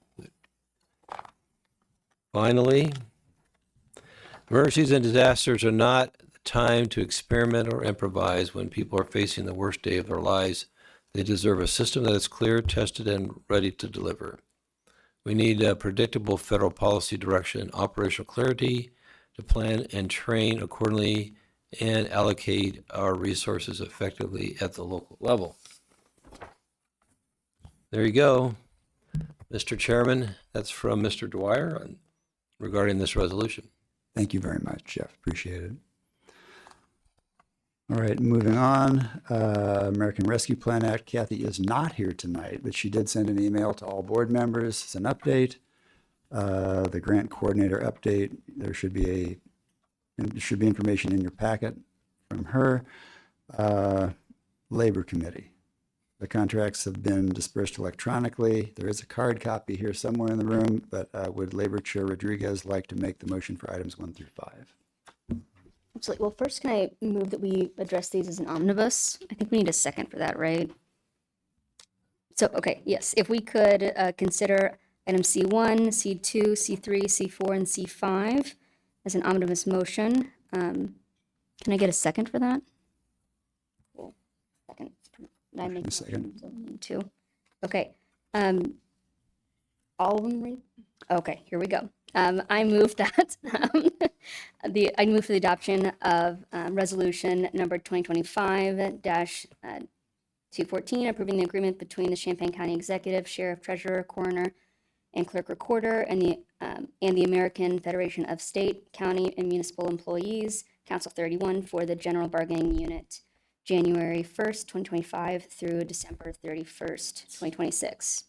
Finally, emergencies and disasters are not the time to experiment or improvise when people are facing the worst day of their lives. They deserve a system that is clear, tested, and ready to deliver. We need a predictable federal policy direction and operational clarity to plan and train accordingly and allocate our resources effectively at the local level. There you go, Mr. Chairman. That's from Mr. Dwyer regarding this resolution. Thank you very much, Jeff. Appreciate it. All right, moving on. American Rescue Plan Act. Kathy is not here tonight, but she did send an email to all board members as an update. The grant coordinator update. There should be information in your packet from her. Labor Committee. The contracts have been dispersed electronically. There is a card copy here somewhere in the room, but would Labor Chair Rodriguez like to make the motion for items 1 through 5? Absolutely. Well, first, can I move that we address these as an omnibus? I think we need a second for that, right? So, okay, yes, if we could consider item C1, C2, C3, C4, and C5 as an omnibus motion. Can I get a second for that? Cool. Second. I make a second. Two. Okay. All of them read? Okay, here we go. I move that I move for the adoption of resolution number 2025-214, approving the agreement between the Champaign County Executive, Sheriff, Treasurer, Coroner, and Clerk Recorder, and the American Federation of State, County, and Municipal Employees, Council 31, for the General Bargaining Unit, January 1st, 2025 through December 31st, 2026.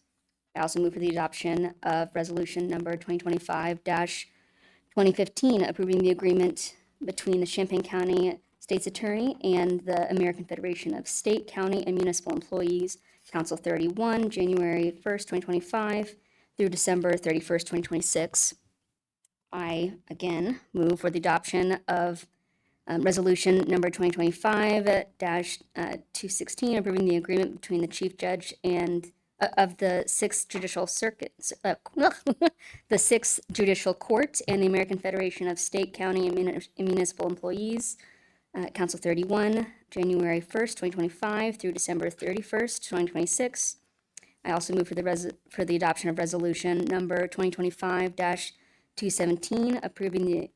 I also move for the adoption of resolution number 2025-2015, approving the agreement between the Champaign County State's Attorney and the American Federation of State, County, and Municipal Employees, Council 31, January 1st, 2025 through December 31st, 2026. I, again, move for the adoption of resolution number 2025-216, approving the agreement between the Chief Judge and of the 6th Judicial Circuit, the 6th Judicial Court, and the American Federation of State, County, and Municipal Employees, Council 31, January 1st, 2025 through December 31st, 2026. I also move for the adoption of resolution number 2025-217, approving the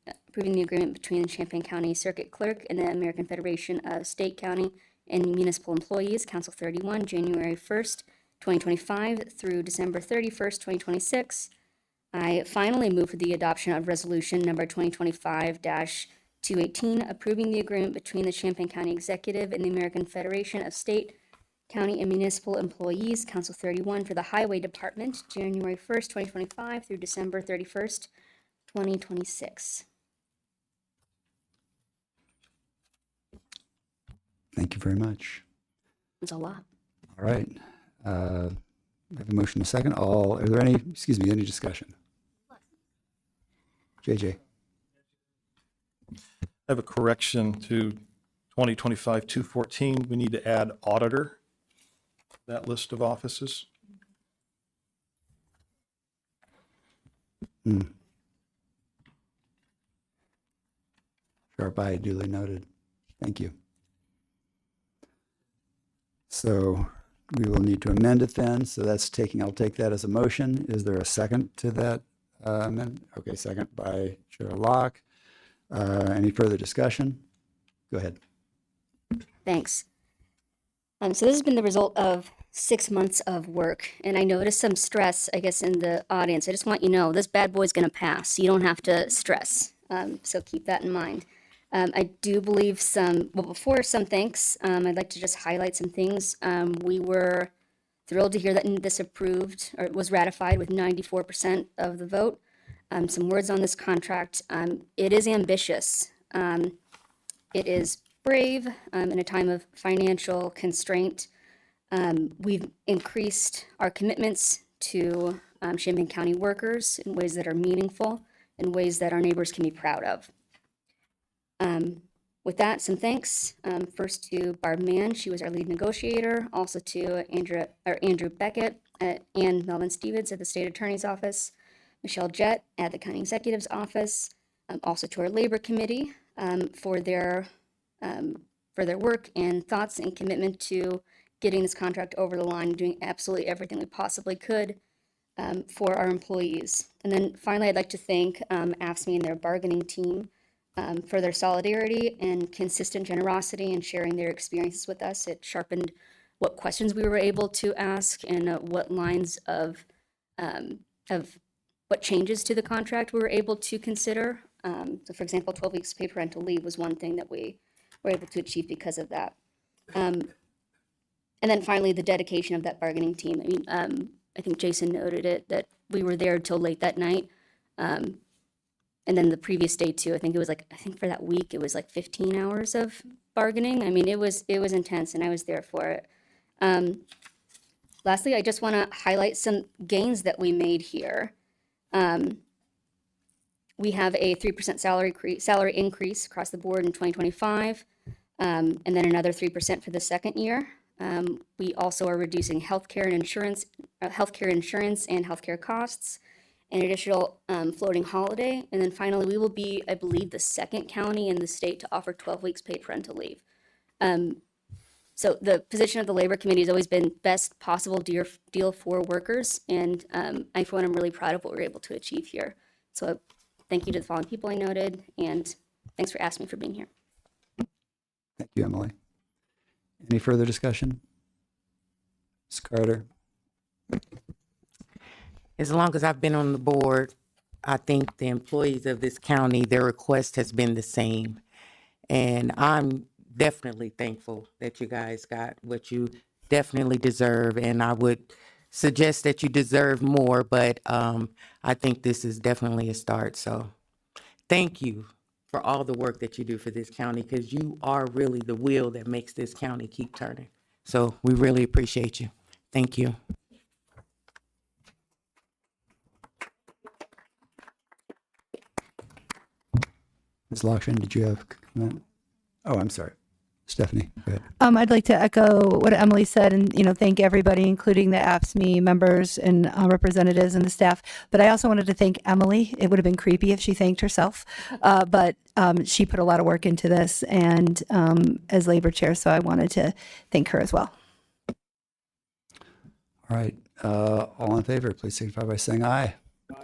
agreement between the Champaign County Circuit Clerk and the American Federation of State, County, and Municipal Employees, Council 31, January 1st, 2025 through December 31st, 2026. I finally move for the adoption of resolution number 2025-218, approving the agreement between the Champaign County Executive and the American Federation of State, County, and Municipal Employees, Council 31, for the Highway Department, January 1st, 2025 through December 31st, 2026. Thank you very much. It's a lot. All right. We have a motion and a second. Are there any discussion? JJ. I have a correction to 2025-214. We need to add auditor, that list of offices. Sharp eye, duly noted. Thank you. So we will need to amend it then. So I'll take that as a motion. Is there a second to that amendment? Okay, second by Chair Locke. Any further discussion? Go ahead. Thanks. So this has been the result of 6 months of work, and I noticed some stress, I guess, in the audience. I just want you to know this bad boy's going to pass. You don't have to stress. So keep that in mind. I do believe before some thanks, I'd like to just highlight some things. We were thrilled to hear that this was ratified with 94% of the vote. Some words on this contract. It is ambitious. It is brave in a time of financial constraint. We've increased our commitments to Champaign County workers in ways that are meaningful, in ways that our neighbors can be proud of. With that, some thanks. First to Barb Mann, she was our lead negotiator. Also to Andrew Beckett and Melvin Stevens at the State Attorney's Office, Michelle Jett at the County Executive's Office. Also to our Labor Committee for their work and thoughts and commitment to getting this contract over the line, doing absolutely everything we possibly could for our employees. And then finally, I'd like to thank AFSCME and their bargaining team for their solidarity and consistent generosity and sharing their experiences with us. It sharpened what questions we were able to ask and what lines of what changes to the contract we were able to consider. So for example, 12 weeks paid parental leave was one thing that we were able to achieve because of that. And then finally, the dedication of that bargaining team. I mean, I think Jason noted it, that we were there till late that night. And then the previous day too, I think for that week, it was like 15 hours of bargaining. I mean, it was intense and I was there for it. Lastly, I just want to highlight some gains that we made here. We have a 3% salary increase across the board in 2025, and then another 3% for the second year. We also are reducing healthcare insurance and healthcare costs, an additional floating holiday. And then finally, we will be, I believe, the second county in the state to offer 12 weeks paid parental leave. So the position of the Labor Committee has always been best possible deal for workers. And I, for one, am really proud of what we were able to achieve here. So thank you to the following people I noted, and thanks for asking me for being here. Thank you, Emily. Any further discussion? Ms. Carter? As long as I've been on the board, I think the employees of this county, their request has been the same. And I'm definitely thankful that you guys got what you definitely deserve. And I would suggest that you deserve more, but I think this is definitely a start. So thank you for all the work that you do for this county, because you are really the wheel that makes this county keep turning. So we really appreciate you. Thank you. Ms. Lockshin, did you have a comment? Oh, I'm sorry. Stephanie, go ahead. I'd like to echo what Emily said and, thank everybody, including the AFSCME members and representatives and the staff. But I also wanted to thank Emily. It would have been creepy if she thanked herself, but she put a lot of work into this and as labor chair, so I wanted to thank her as well. All right. All in favor, please signify by saying aye.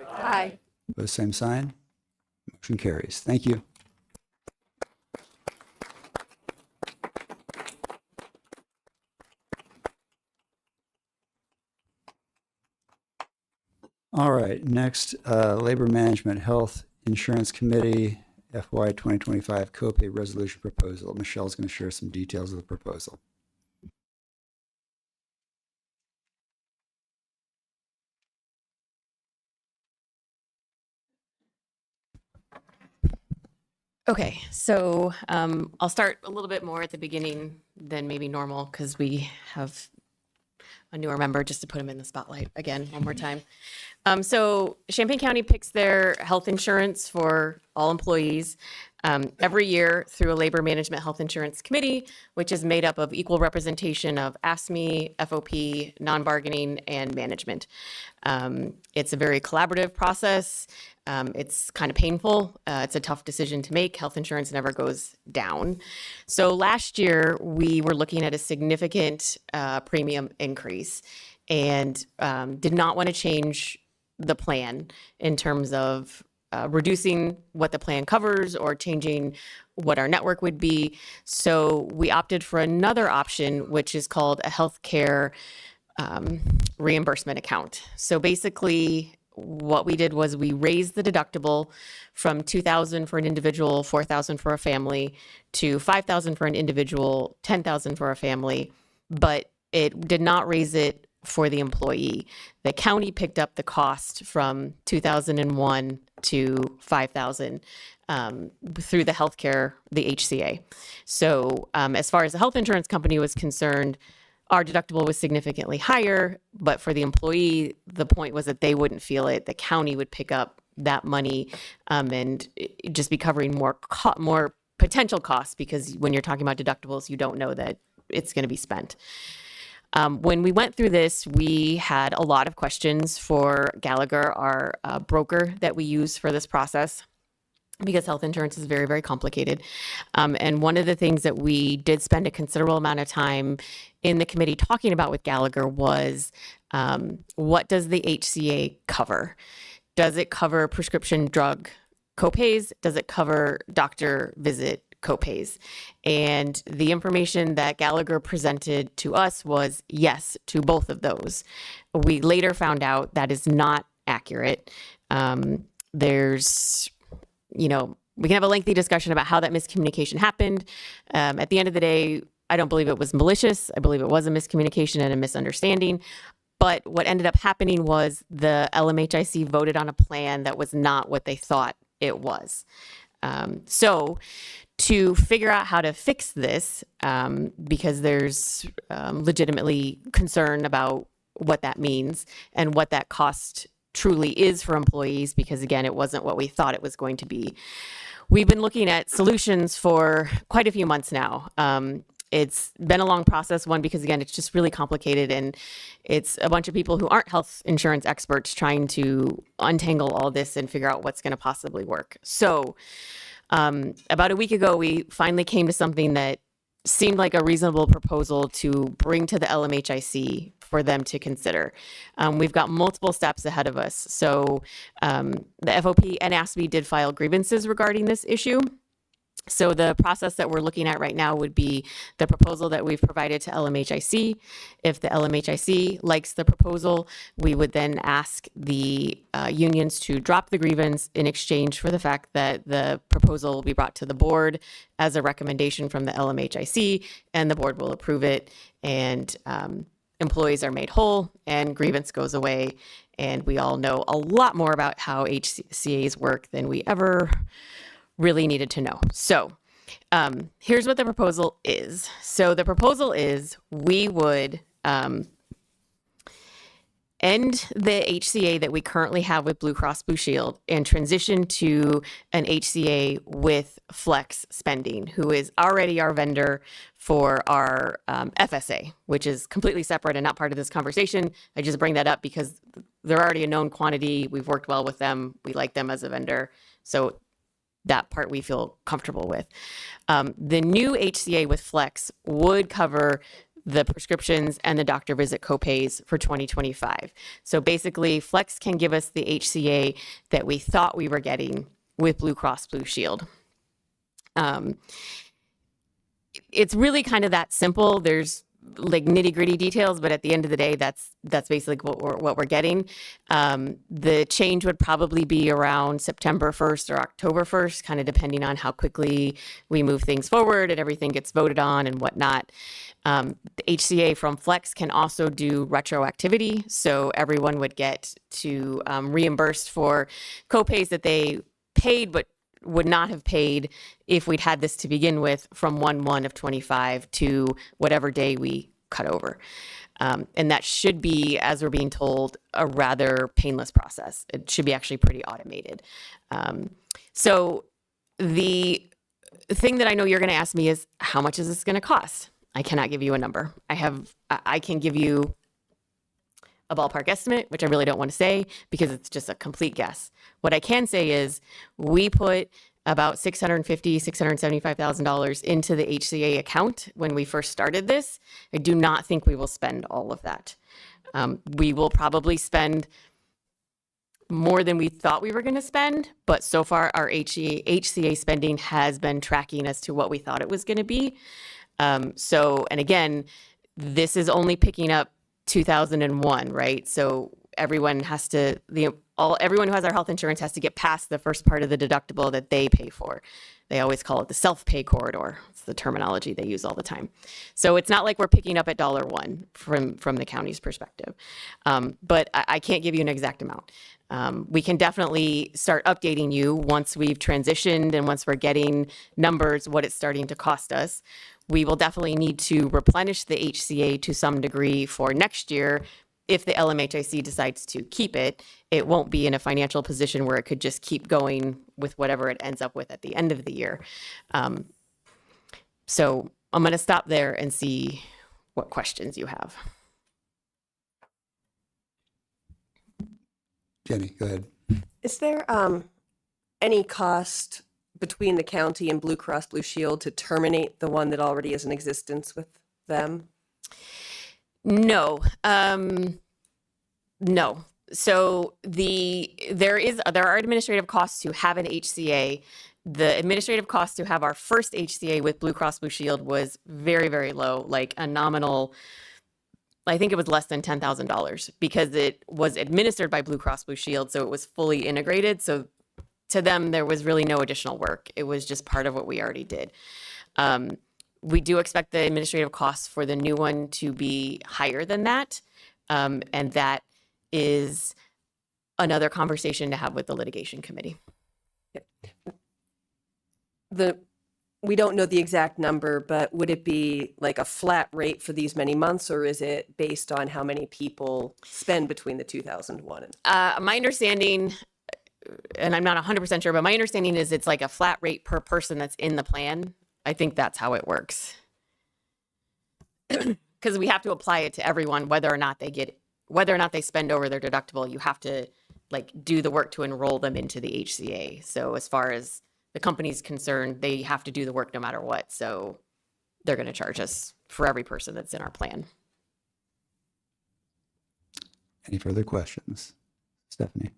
Aye. Opposed, same sign. Motion carries. Thank you. All right, next, Labor Management Health Insurance Committee FY 2025 copay resolution proposal. Michelle's going to share some details of the proposal. Okay, so I'll start a little bit more at the beginning than maybe normal because we have a newer member, just to put him in the spotlight again one more time. So Champaign County picks their health insurance for all employees every year through a Labor Management Health Insurance Committee, which is made up of equal representation of AFSCME, FOP, non-bargaining, and management. It's a very collaborative process. It's kind of painful. It's a tough decision to make. Health insurance never goes down. So last year, we were looking at a significant premium increase and did not want to change the plan in terms of reducing what the plan covers or changing what our network would be. So we opted for another option, which is called a healthcare reimbursement account. So basically, what we did was we raised the deductible from $2,000 for an individual, $4,000 for a family, to $5,000 for an individual, $10,000 for a family, but it did not raise it for the employee. The county picked up the cost from 2001 to 5,000 through the healthcare, the HCA. So as far as the health insurance company was concerned, our deductible was significantly higher, but for the employee, the point was that they wouldn't feel it. The county would pick up that money and just be covering more potential costs, because when you're talking about deductibles, you don't know that it's going to be spent. When we went through this, we had a lot of questions for Gallagher, our broker that we use for this process, because health insurance is very, very complicated. And one of the things that we did spend a considerable amount of time in the committee talking about with Gallagher was, what does the HCA cover? Does it cover prescription drug copays? Does it cover doctor visit copays? And the information that Gallagher presented to us was yes to both of those. We later found out that is not accurate. There's, we can have a lengthy discussion about how that miscommunication happened. At the end of the day, I don't believe it was malicious. I believe it was a miscommunication and a misunderstanding. But what ended up happening was the LMHIC voted on a plan that was not what they thought it was. So to figure out how to fix this, because there's legitimately concern about what that means and what that cost truly is for employees, because again, it wasn't what we thought it was going to be. We've been looking at solutions for quite a few months now. It's been a long process, one, because again, it's just really complicated, and it's a bunch of people who aren't health insurance experts trying to untangle all this and figure out what's going to possibly work. So about a week ago, we finally came to something that seemed like a reasonable proposal to bring to the LMHIC for them to consider. We've got multiple steps ahead of us. So the FOP and ASPE did file grievances regarding this issue. So the process that we're looking at right now would be the proposal that we've provided to LMHIC. If the LMHIC likes the proposal, we would then ask the unions to drop the grievance in exchange for the fact that the proposal will be brought to the board as a recommendation from the LMHIC, and the board will approve it, and employees are made whole and grievance goes away. And we all know a lot more about how HCAs work than we ever really needed to know. So here's what the proposal is. So the proposal is we would end the HCA that we currently have with Blue Cross Blue Shield and transition to an HCA with Flex Spending, who is already our vendor for our FSA, which is completely separate and not part of this conversation. I just bring that up because they're already a known quantity. We've worked well with them. We like them as a vendor. So that part we feel comfortable with. The new HCA with Flex would cover the prescriptions and the doctor visit copays for 2025. So basically, Flex can give us the HCA that we thought we were getting with Blue Cross Blue Shield. It's really kind of that simple. There's like nitty gritty details, but at the end of the day, that's basically what we're getting. The change would probably be around September 1st or October 1st, kind of depending on how quickly we move things forward and everything gets voted on and whatnot. The HCA from Flex can also do retroactivity, so everyone would get to reimbursed for copays that they paid but would not have paid if we'd had this to begin with from 1/1 of 25 to whatever day we cut over. And that should be, as we're being told, a rather painless process. It should be actually pretty automated. So the thing that I know you're going to ask me is, how much is this going to cost? I cannot give you a number. I can give you a ballpark estimate, which I really don't want to say because it's just a complete guess. What I can say is we put about $650,000, $675,000 into the HCA account when we first started this. I do not think we will spend all of that. We will probably spend more than we thought we were going to spend, but so far our HCA spending has been tracking as to what we thought it was going to be. And again, this is only picking up 2001, right? So everyone has to, everyone who has our health insurance has to get past the first part of the deductible that they pay for. They always call it the self-pay corridor. It's the terminology they use all the time. So it's not like we're picking up at $1 from the county's perspective. But I can't give you an exact amount. We can definitely start updating you once we've transitioned and once we're getting numbers, what it's starting to cost us. We will definitely need to replenish the HCA to some degree for next year if the LMHIC decides to keep it, it won't be in a financial position where it could just keep going with whatever it ends up with at the end of the year. So I'm going to stop there and see what questions you have. Jenny, go ahead. Is there any cost between the county and Blue Cross Blue Shield to terminate the one that already is in existence with them? No, no. So there are administrative costs to have an HCA. The administrative cost to have our first HCA with Blue Cross Blue Shield was very, very low, like a nominal, I think it was less than $10,000 because it was administered by Blue Cross Blue Shield. So it was fully integrated. So to them, there was really no additional work. It was just part of what we already did. We do expect the administrative costs for the new one to be higher than that. And that is another conversation to have with the litigation committee. We don't know the exact number, but would it be like a flat rate for these many months, or is it based on how many people spend between the 2001 and My understanding, and I'm not 100% sure, but my understanding is it's like a flat rate per person that's in the plan. I think that's how it works. Because we have to apply it to everyone, whether or not they spend over their deductible, you have to like do the work to enroll them into the HCA. So as far as the company's concerned, they have to do the work no matter what. So they're going to charge us for every person that's in our plan. Any further questions? Stephanie?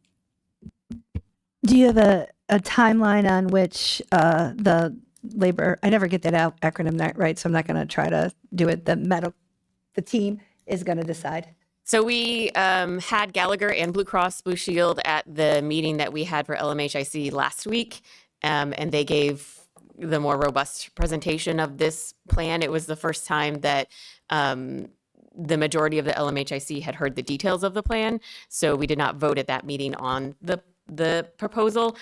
Do you have a timeline on which the labor, I never get that acronym right, so I'm not going to try to do it, the team is going to decide? So we had Gallagher and Blue Cross Blue Shield at the meeting that we had for LMHIC last week, and they gave the more robust presentation of this plan. It was the first time that the majority of the LMHIC had heard the details of the plan, so we did not vote at that meeting on the proposal.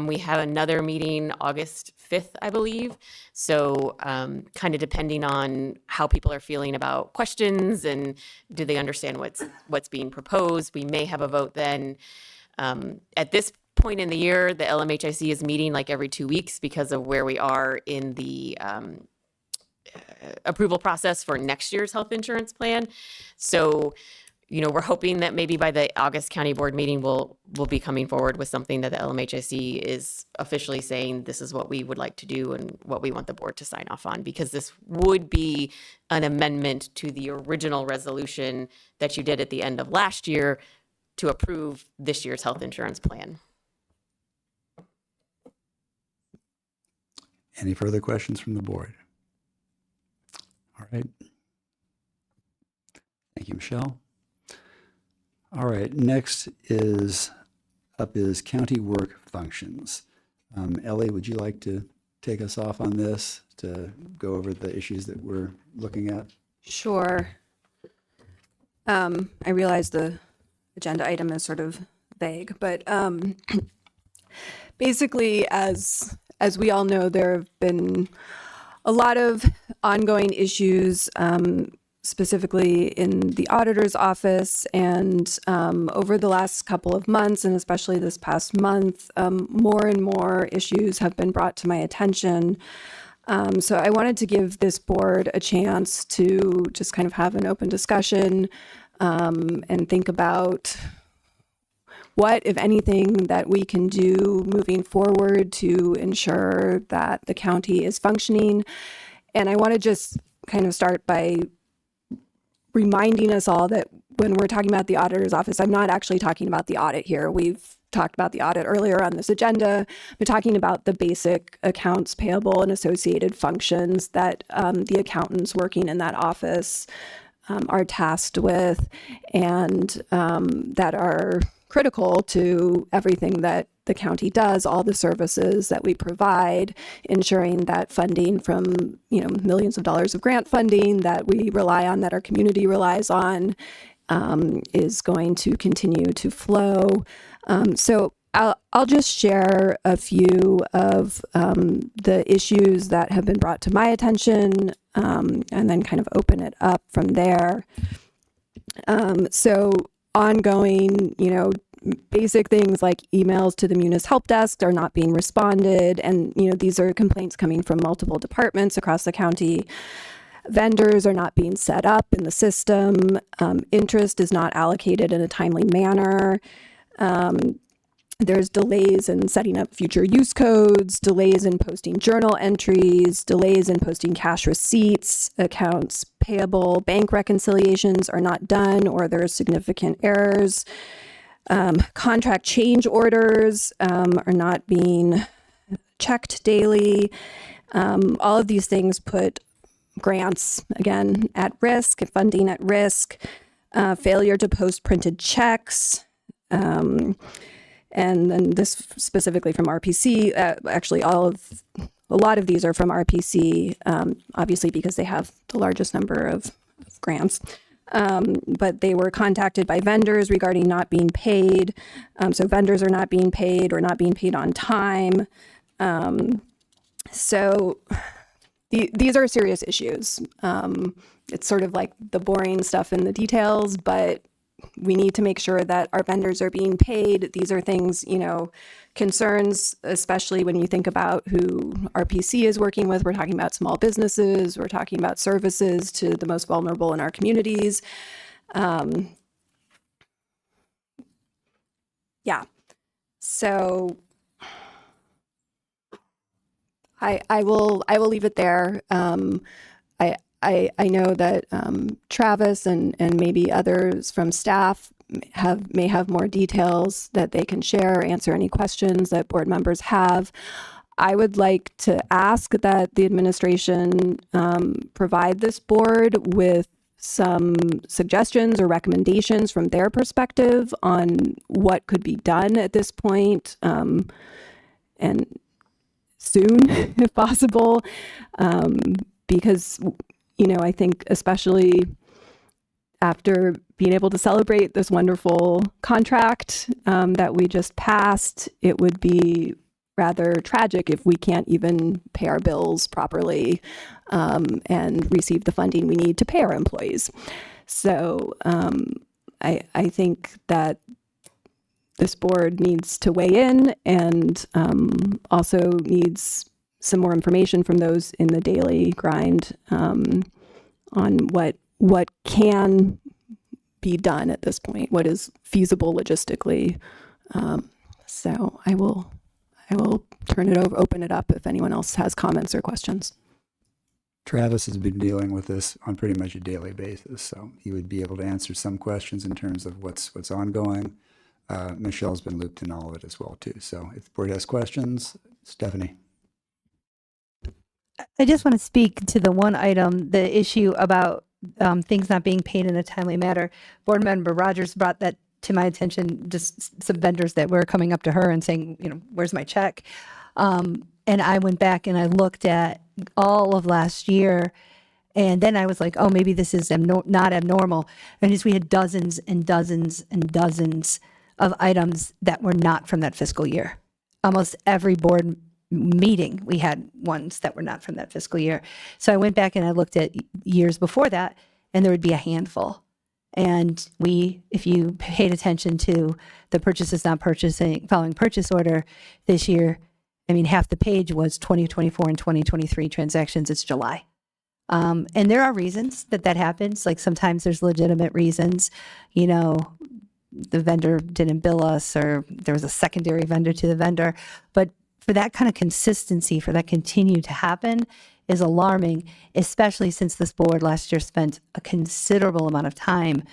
We have another meeting August 5th, I believe. So kind of depending on how people are feeling about questions and do they understand what's being proposed, we may have a vote then. At this point in the year, the LMHIC is meeting like every 2 weeks because of where we are in the approval process for next year's health insurance plan. So we're hoping that maybe by the August county board meeting, we'll be coming forward with something that the LMHIC is officially saying this is what we would like to do and what we want the board to sign off on, because this would be an amendment to the original resolution that you did at the end of last year to approve this year's health insurance plan. Any further questions from the board? All right. Thank you, Michelle. All right, next is county work functions. Ellie, would you like to take us off on this to go over the issues that we're looking at? Sure. I realize the agenda item is sort of vague, but basically, as we all know, there have been a lot of ongoing issues, specifically in the auditor's office, and over the last couple of months, and especially this past month, more and more issues have been brought to my attention. So I wanted to give this board a chance to just kind of have an open discussion and think about what, if anything, that we can do moving forward to ensure that the county is functioning. And I want to just kind of start by reminding us all that when we're talking about the auditor's office, I'm not actually talking about the audit here. We've talked about the audit earlier on this agenda. We're talking about the basic accounts payable and associated functions that the accountants working in that office are tasked with, and that are critical to everything that the county does, all the services that we provide, ensuring that funding from, millions of dollars of grant funding that we rely on, that our community relies on, is going to continue to flow. So I'll just share a few of the issues that have been brought to my attention, and then kind of open it up from there. So ongoing, basic things like emails to the Munis help desk are not being responded. And, these are complaints coming from multiple departments across the county. Vendors are not being set up in the system. Interest is not allocated in a timely manner. There's delays in setting up future use codes, delays in posting journal entries, delays in posting cash receipts, accounts payable, bank reconciliations are not done, or there are significant errors. Contract change orders are not being checked daily. All of these things put grants, again, at risk, funding at risk, failure to post printed checks. And then this specifically from RPC, actually a lot of these are from RPC, obviously because they have the largest number of grants. But they were contacted by vendors regarding not being paid. So vendors are not being paid or not being paid on time. So these are serious issues. It's sort of like the boring stuff in the details, but we need to make sure that our vendors are being paid. These are things, concerns, especially when you think about who RPC is working with. We're talking about small businesses. We're talking about services to the most vulnerable in our communities. Yeah. So I will leave it there. I know that Travis and maybe others from staff may have more details that they can share, answer any questions that board members have. I would like to ask that the administration provide this board with some suggestions or recommendations from their perspective on what could be done at this point, and soon, if possible, because I think especially after being able to celebrate this wonderful contract that we just passed, it would be rather tragic if we can't even pay our bills properly and receive the funding we need to pay our employees. So I think that this board needs to weigh in and also needs some more information from those in the daily grind on what can be done at this point, what is feasible logistically. So I will turn it over, open it up if anyone else has comments or questions. Travis has been dealing with this on pretty much a daily basis, so he would be able to answer some questions in terms of what's ongoing. Michelle's been looped in all of it as well too. So if the board has questions, Stephanie. I just want to speak to the one item, the issue about things not being paid in a timely manner. Board Member Rogers brought that to my attention, just some vendors that were coming up to her and saying, where's my check? And I went back and I looked at all of last year, and then I was like, oh, maybe this is not abnormal. And we had dozens and dozens and dozens of items that were not from that fiscal year. Almost every board meeting, we had ones that were not from that fiscal year. So I went back and I looked at years before that, and there would be a handful. And if you paid attention to the purchases not purchasing, following purchase order this year, half the page was 2024 and 2023 transactions. It's July. And there are reasons that happens. Like sometimes there's legitimate reasons, the vendor didn't bill us or there was a secondary vendor to the vendor. But for that kind of consistency, for that continue to happen is alarming, especially since this board last year spent a considerable amount of time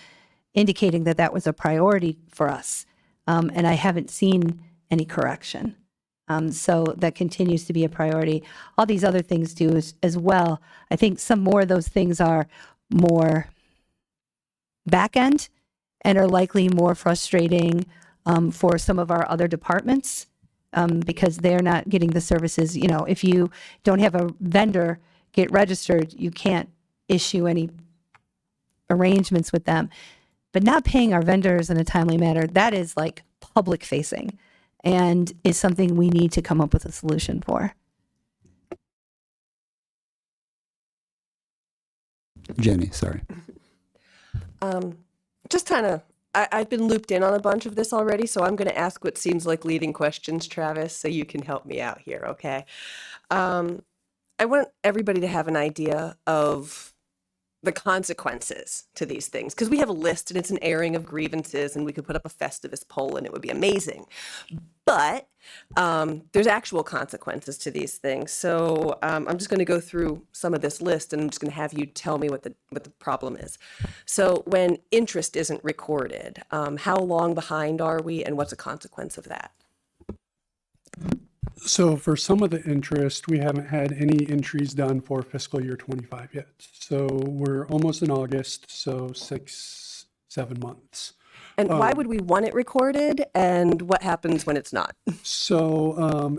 indicating that was a priority for us. And I haven't seen any correction. So that continues to be a priority. All these other things do as well. I think some more of those things are more back end and are likely more frustrating for some of our other departments. Because they're not getting the services. If you don't have a vendor get registered, you can't issue any arrangements with them. But not paying our vendors in a timely manner, that is like public facing and is something we need to come up with a solution for. Jenny, sorry. just kind of, I've been looped in on a bunch of this already, so I'm going to ask what seems like leading questions, Travis, so you can help me out here, okay? I want everybody to have an idea of the consequences to these things, because we have a list and it's an airing of grievances, and we could put up a Festivus poll and it would be amazing. But there's actual consequences to these things. So I'm just going to go through some of this list, and I'm just going to have you tell me what the problem is. So when interest isn't recorded, how long behind are we, and what's a consequence of that? So for some of the interest, we haven't had any entries done for fiscal year 25 yet. So we're almost in August, so 6-7 months. And why would we want it recorded, and what happens when it's not? So,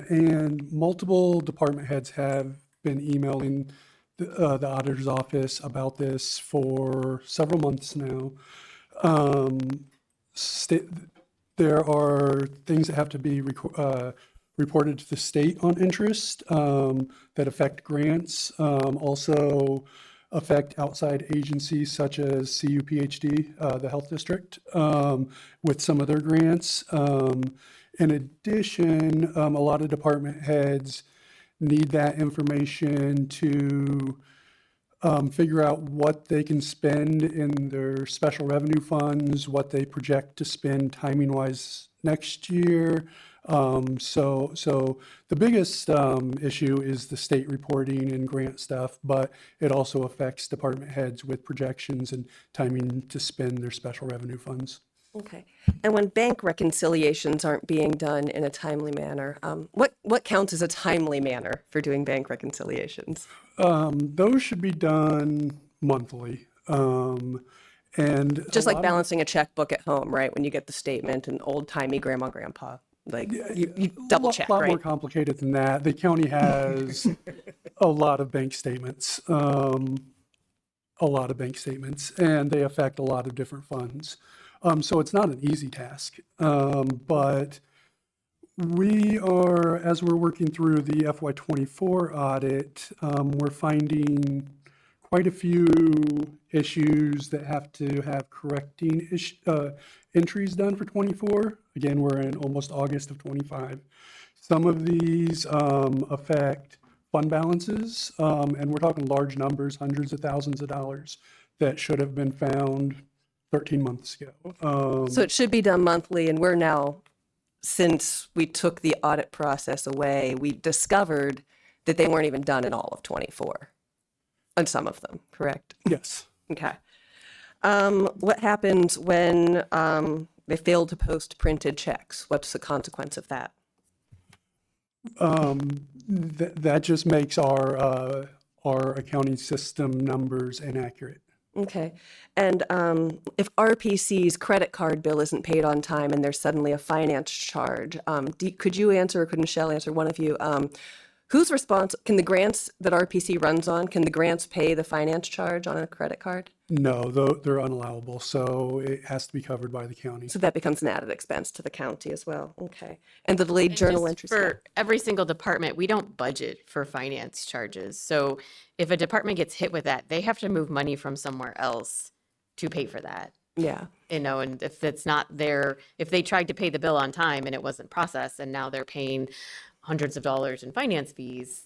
and multiple department heads have been emailing the auditor's office about this for several months now. There are things that have to be reported to the state on interest that affect grants, also affect outside agencies such as CUPHD, the health district, with some of their grants. In addition, a lot of department heads need that information to figure out what they can spend in their special revenue funds, what they project to spend timing-wise next year. So the biggest issue is the state reporting and grant stuff, but it also affects department heads with projections and timing to spend their special revenue funds. Okay. And when bank reconciliations aren't being done in a timely manner, what counts as a timely manner for doing bank reconciliations? Those should be done monthly. And just like balancing a checkbook at home, right? When you get the statement and old timey grandma, grandpa, like you double check, a lot right? more complicated than that. The county has a lot of bank statements, and they affect a lot of different funds. So it's not an easy task, but we are, as we're working through the FY24 audit, we're finding quite a few issues that have to have correcting entries done for 24. Again, we're in almost August of 25. Some of these affect fund balances, and we're talking large numbers, hundreds of thousands of dollars that should have been found 13 months ago. So it should be done monthly, and we're now, since we took the audit process away, we discovered that they weren't even done in all of 24. On some of them, correct? Yes. Okay. What happens when they fail to post printed checks? What's the consequence of that? That just makes our accounting system numbers inaccurate. Okay. And if RPC's credit card bill isn't paid on time and there's suddenly a finance charge, could you answer, or could Michelle answer, one of you? Who's responsible? Can the grants that RPC runs on, can the grants pay the finance charge on a credit card? No, they're unallowable, so it has to be covered by the county. So that becomes an added expense to the county as well. Okay. And the delayed journal entries. For every single department, we don't budget for finance charges. So if a department gets hit with that, they have to move money from somewhere else to pay for that. Yeah. You know, and if it's not there, if they tried to pay the bill on time and it wasn't processed, and now they're paying hundreds of dollars in finance fees,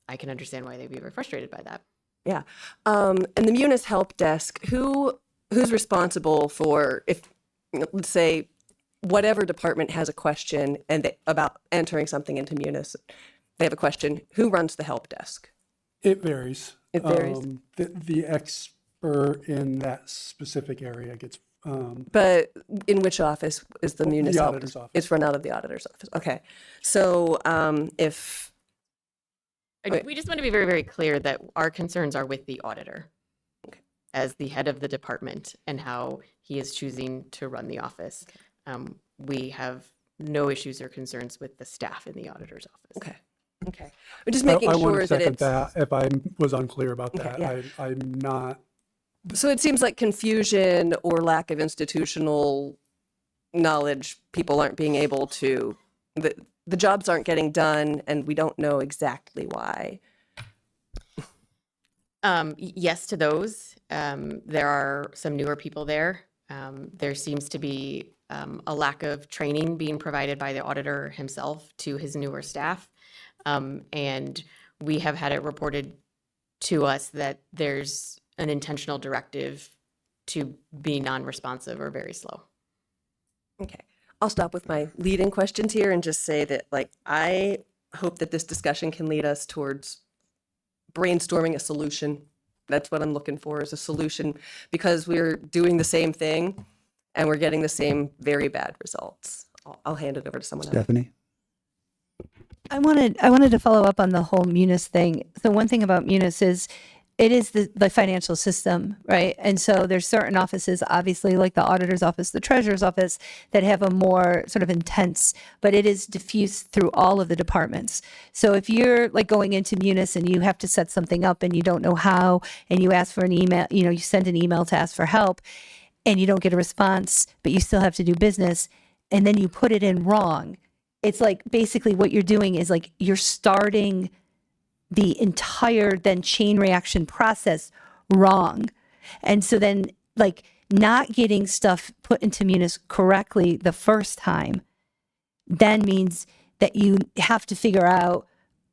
I can understand why they'd be very frustrated by that. Yeah. And the Munis help desk, who's responsible for, if, let's say, whatever department has a question and about entering something into Munis, they have a question, who runs the help desk? It varies. It varies. The expert in that specific area gets. But in which office is the Munis The help auditor's desk? office. It's run out of the auditor's office. Okay. So if We just want to be very, very clear that our concerns are with the auditor as the head of the department and how he is choosing to run the office. We have no issues or concerns with the staff in the auditor's office. Okay. Okay. We're just making I want sure to that second it's. that if I was unclear about Okay, that. yeah. I'm not. So it seems like confusion or lack of institutional knowledge, people aren't being able to, the jobs aren't getting done, and we don't know exactly why. Yes to those. There are some newer people there. There seems to be a lack of training being provided by the auditor himself to his newer staff. And we have had it reported to us that there's an intentional directive to be non-responsive or very slow. Okay, I'll stop with my lead-in questions here and just say that, like, I hope that this discussion can lead us towards brainstorming a solution. That's what I'm looking for, is a solution, because we're doing the same thing and we're getting the same very bad results. I'll hand it over to someone else. Stephanie? I wanted to follow up on the whole Munis thing. The one thing about Munis is it is the financial system, right? And so there's certain offices, obviously, like the auditor's office, the treasurer's office, that have a more sort of intense, but it is diffused through all of the departments. So if you're like going into Munis and you have to set something up and you don't know how, and you ask for an email, you send an email to ask for help, and you don't get a response, but you still have to do business, and then you put it in wrong. It's like basically what you're doing is like you're starting the entire then chain reaction process wrong. And so then like not getting stuff put into Munis correctly the first time then means that you have to figure out,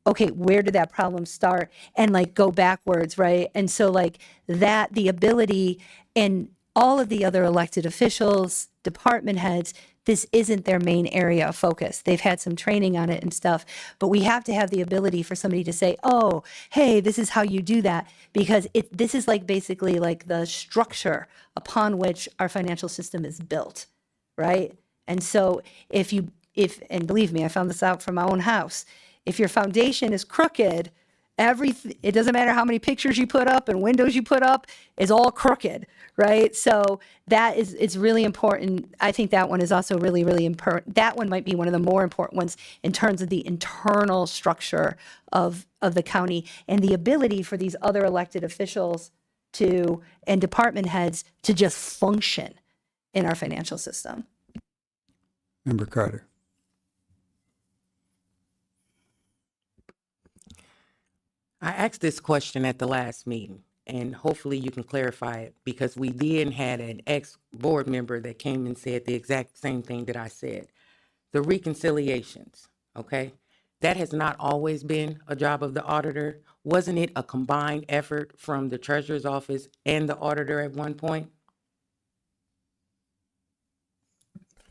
okay, where did that problem start, and like go backwards, right? And so like that, the ability, and all of the other elected officials, department heads, this isn't their main area of focus. They've had some training on it and stuff, but we have to have the ability for somebody to say, oh, hey, this is how you do that, because this is like basically like the structure upon which our financial system is built, right? And so and believe me, I found this out from my own house, if your foundation is crooked, it doesn't matter how many pictures you put up and windows you put up, is all crooked, right? So it's really important. I think that one is also really, really important. That one might be one of the more important ones in terms of the internal structure of the county and the ability for these other elected officials and department heads to just function in our financial system. Member Carter. I asked this question at the last meeting, and hopefully you can clarify it, because we then had an ex-board member that came and said the exact same thing that I said. The reconciliations, okay? That has not always been a job of the auditor. Wasn't it a combined effort from the treasurer's office and the auditor at one point?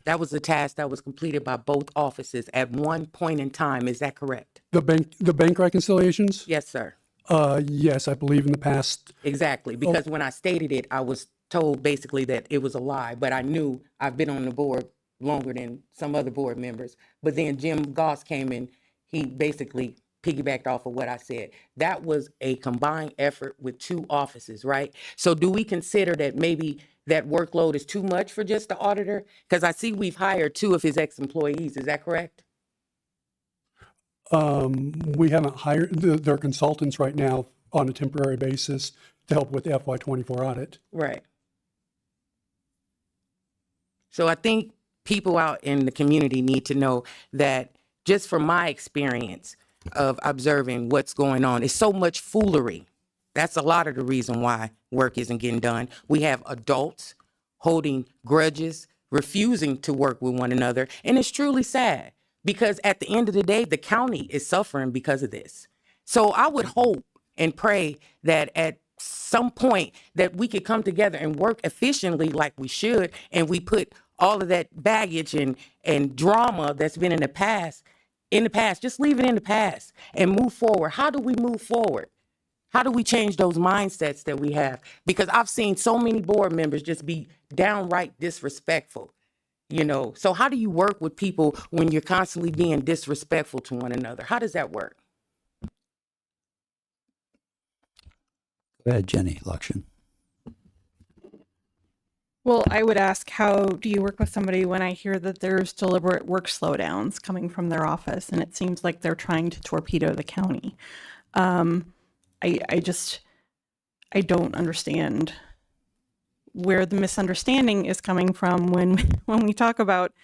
That was a task that was completed by both offices at one point in time. Is that correct? The bank reconciliations? Yes, sir. Yes, I believe in the past. Exactly, because when I stated it, I was told basically that it was a lie, but I knew I've been on the board longer than some other board members. But then Jim Goss came in, he basically piggybacked off of what I said. That was a combined effort with two offices, right? So do we consider that maybe that workload is too much for just the auditor? Because I see we've hired two of his ex-employees, is that correct? We haven't hired, they're consultants right now on a temporary basis to help with the FY24 audit. Right. So I think people out in the community need to know that, just from my experience of observing what's going on, it's so much foolery. That's a lot of the reason why work isn't getting done. We have adults holding grudges, refusing to work with one another, and it's truly sad, because at the end of the day, the county is suffering because of this. So I would hope and pray that at some point that we could come together and work efficiently like we should, and we put all of that baggage and drama that's been in the past, just leave it in the past and move forward. How do we move forward? How do we change those mindsets that we have? Because I've seen so many board members just be downright disrespectful. So how do you work with people when you're constantly being disrespectful to one another? How does that work? Go ahead, Jenny Luction. Well, I would ask, how do you work with somebody when I hear that there's deliberate work slowdowns coming from their office, and it seems like they're trying to torpedo the county? I don't understand where the misunderstanding is coming from when we talk about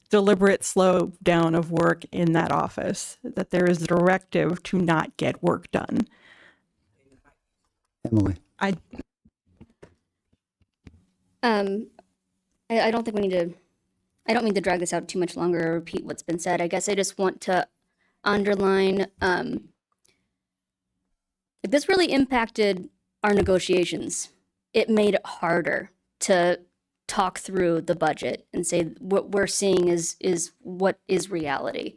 deliberate slowdown of work in that office, that there is a directive to not get work done. Emily. I don't think we need to, I don't mean to drag this out too much longer or repeat what's been said. I guess I just want to underline, if this really impacted our negotiations, it made it harder to talk through the budget and say what we're seeing is what is reality,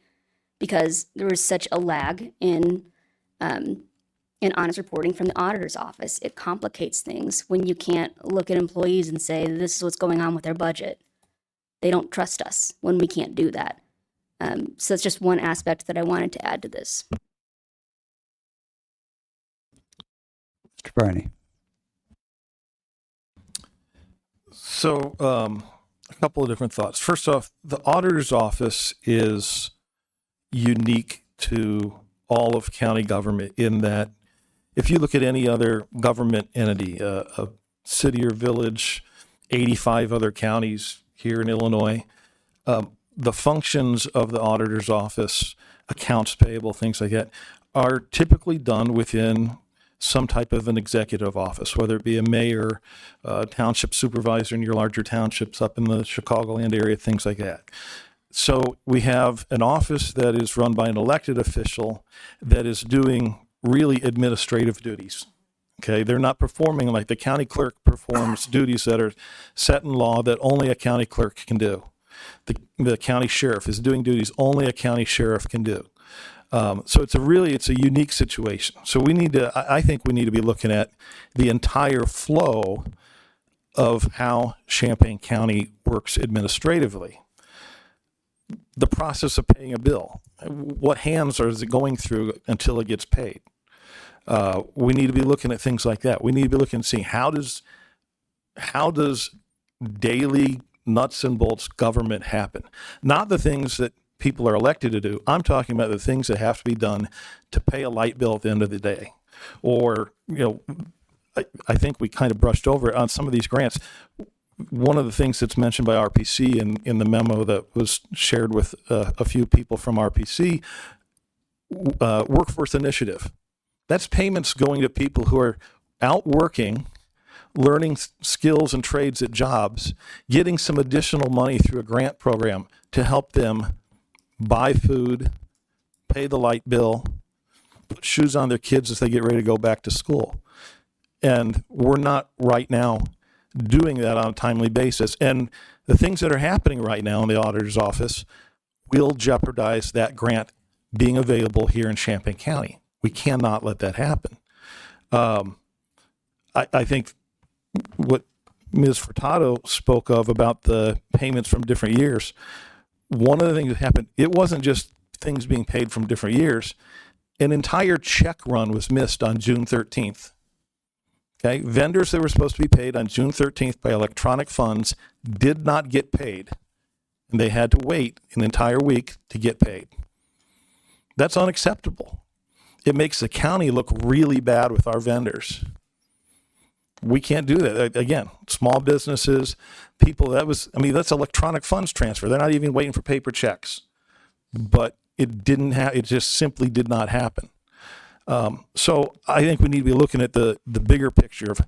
because there was such a lag in honest reporting from the auditor's office. It complicates things when you can't look at employees and say, this is what's going on with their budget. They don't trust us when we can't do that. So it's just one aspect that I wanted to add to this. Mr. Briney. So a couple of different thoughts. First off, the auditor's office is unique to all of county government in that if you look at any other government entity, a city or village, 85 other counties here in Illinois, the functions of the auditor's office, accounts payable, things like that, are typically done within some type of an executive office, whether it be a mayor, township supervisor in your larger townships up in the Chicagoland area, things like that. So we have an office that is run by an elected official that is doing really administrative duties. Okay, they're not performing like the county clerk performs duties that are set in law that only a county clerk can do. The county sheriff is doing duties only a county sheriff can do. So it's a unique situation. So I think we need to be looking at the entire flow of how Champaign County works administratively. The process of paying a bill, what hands is it going through until it gets paid? We need to be looking at things like that. We need to be looking and seeing how does daily nuts and bolts government happen? Not the things that people are elected to do. I'm talking about the things that have to be done to pay a light bill at the end of the day. Or, I think we kind of brushed over it on some of these grants. One of the things that's mentioned by RPC in the memo that was shared with a few people from RPC, workforce initiative. That's payments going to people who are out working, learning skills and trades at jobs, getting some additional money through a grant program to help them buy food, pay the light bill, put shoes on their kids as they get ready to go back to school. And we're not right now doing that on a timely basis. And the things that are happening right now in the auditor's office will jeopardize that grant being available here in Champaign County. We cannot let that happen. I think what Ms. Furtado spoke of about the payments from different years, one of the things that happened, it wasn't just things being paid from different years. An entire check run was missed on June 13th. Okay, vendors that were supposed to be paid on June 13th by electronic funds did not get paid, and they had to wait an entire week to get paid. That's unacceptable. It makes the county look really bad with our vendors. We can't do that. Again, small businesses, people, that's electronic funds transfer. They're not even waiting for paper checks. But it just simply did not happen. So I think we need to be looking at the bigger picture of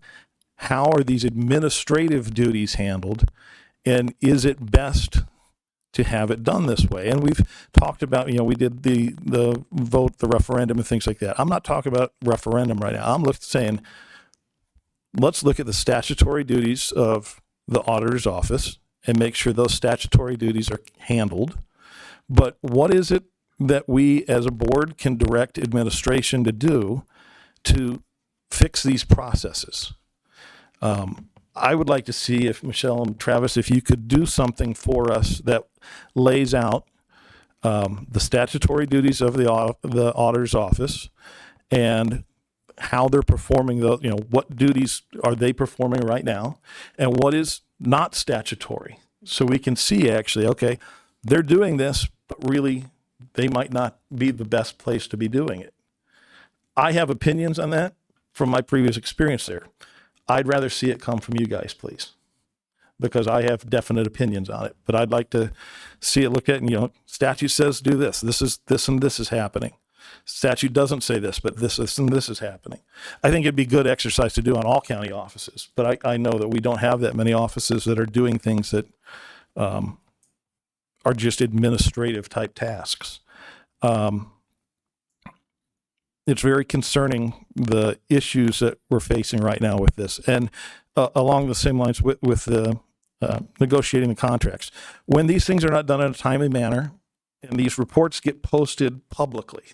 how are these administrative duties handled, and is it best to have it done this way? And we've talked about, we did the vote, the referendum and things like that. I'm not talking about referendum right now. I'm saying, let's look at the statutory duties of the auditor's office and make sure those statutory duties are handled. But what is it that we as a board can direct administration to do to fix these processes? I would like to see if Michelle and Travis, if you could do something for us that lays out the statutory duties of the auditor's office and how they're performing what duties are they performing right now and what is not statutory, so we can see actually, okay, they're doing this, but really they might not be the best place to be doing it. I have opinions on that from my previous experience there. I'd rather see it come from you guys, please, because I have definite opinions on it. But I'd like to see it looked at, statute says do this. This and this is happening. Statute doesn't say this, but this is happening. I think it'd be good exercise to do on all county offices, but I know that we don't have that many offices that are doing things that are just administrative type tasks. It's very concerning, the issues that we're facing right now with this. And along the same lines with the negotiating the contracts. When these things are not done in a timely manner and these reports get posted publicly,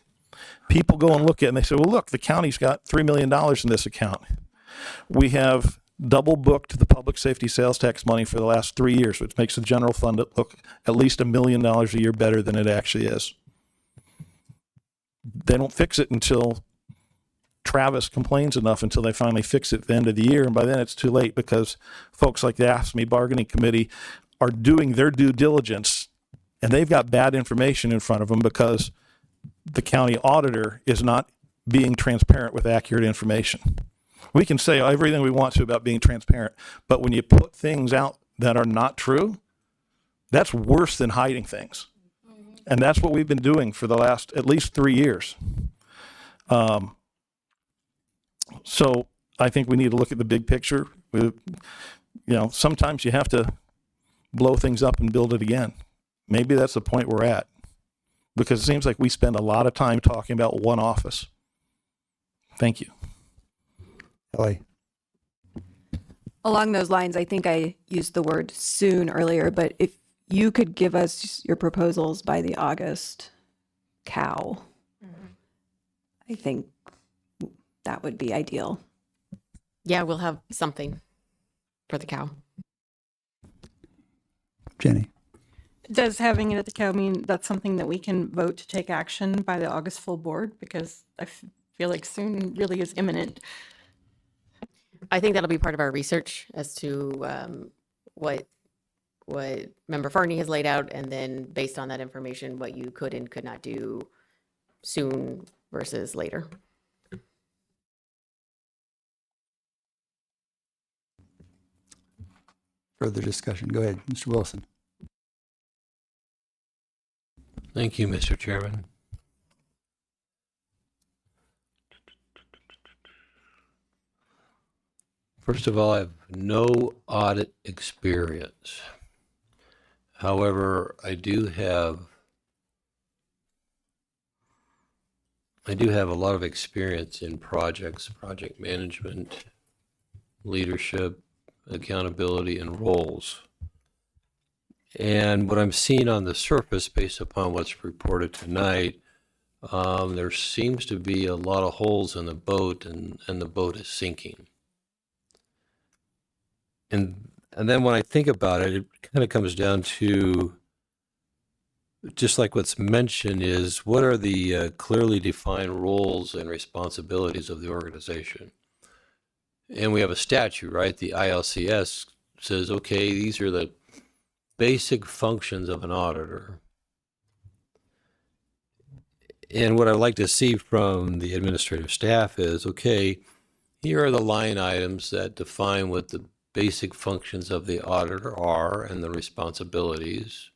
people go and look at it and they say, well, look, the county's got $3 million in this account. We have double booked the public safety sales tax money for the last 3 years, which makes the general fund look at least $1 million a year better than it actually is. They don't fix it until Travis complains enough until they finally fix it at the end of the year. And by then it's too late, because folks like the AFSCME bargaining committee are doing their due diligence and they've got bad information in front of them because the county auditor is not being transparent with accurate information. We can say everything we want to about being transparent, but when you put things out that are not true, that's worse than hiding things. And that's what we've been doing for the last at least 3 years. So I think we need to look at the big picture. Sometimes you have to blow things up and build it again. Maybe that's the point we're at, because it seems like we spend a lot of time talking about one office. Thank you. Ellie. Along those lines, I think I used the word soon earlier, but if you could give us your proposals by the August cow, I think that would be ideal. Yeah, we'll have something for the cow. Jenny. Does having it at the cow mean that's something that we can vote to take action by the August full board? Because I feel like soon really is imminent. I think that'll be part of our research as to what Member Farney has laid out, and then based on that information, what you could and could not do soon versus later. Further discussion. Go ahead, Mr. Wilson. Thank you, Mr. Chairman. First of all, I have no audit experience. However, I do have a lot of experience in projects, project management, leadership, accountability, and roles. And what I'm seeing on the surface, based upon what's reported tonight, there seems to be a lot of holes in the boat, and the boat is sinking. And then when I think about it, it kind of comes down to, just like what's mentioned, is what are the clearly defined roles and responsibilities of the organization? And we have a statute, right? The ILCS says, okay, these are the basic functions of an auditor. And what I'd like to see from the administrative staff is, okay, here are the line items that define what the basic functions of the auditor are and the responsibilities.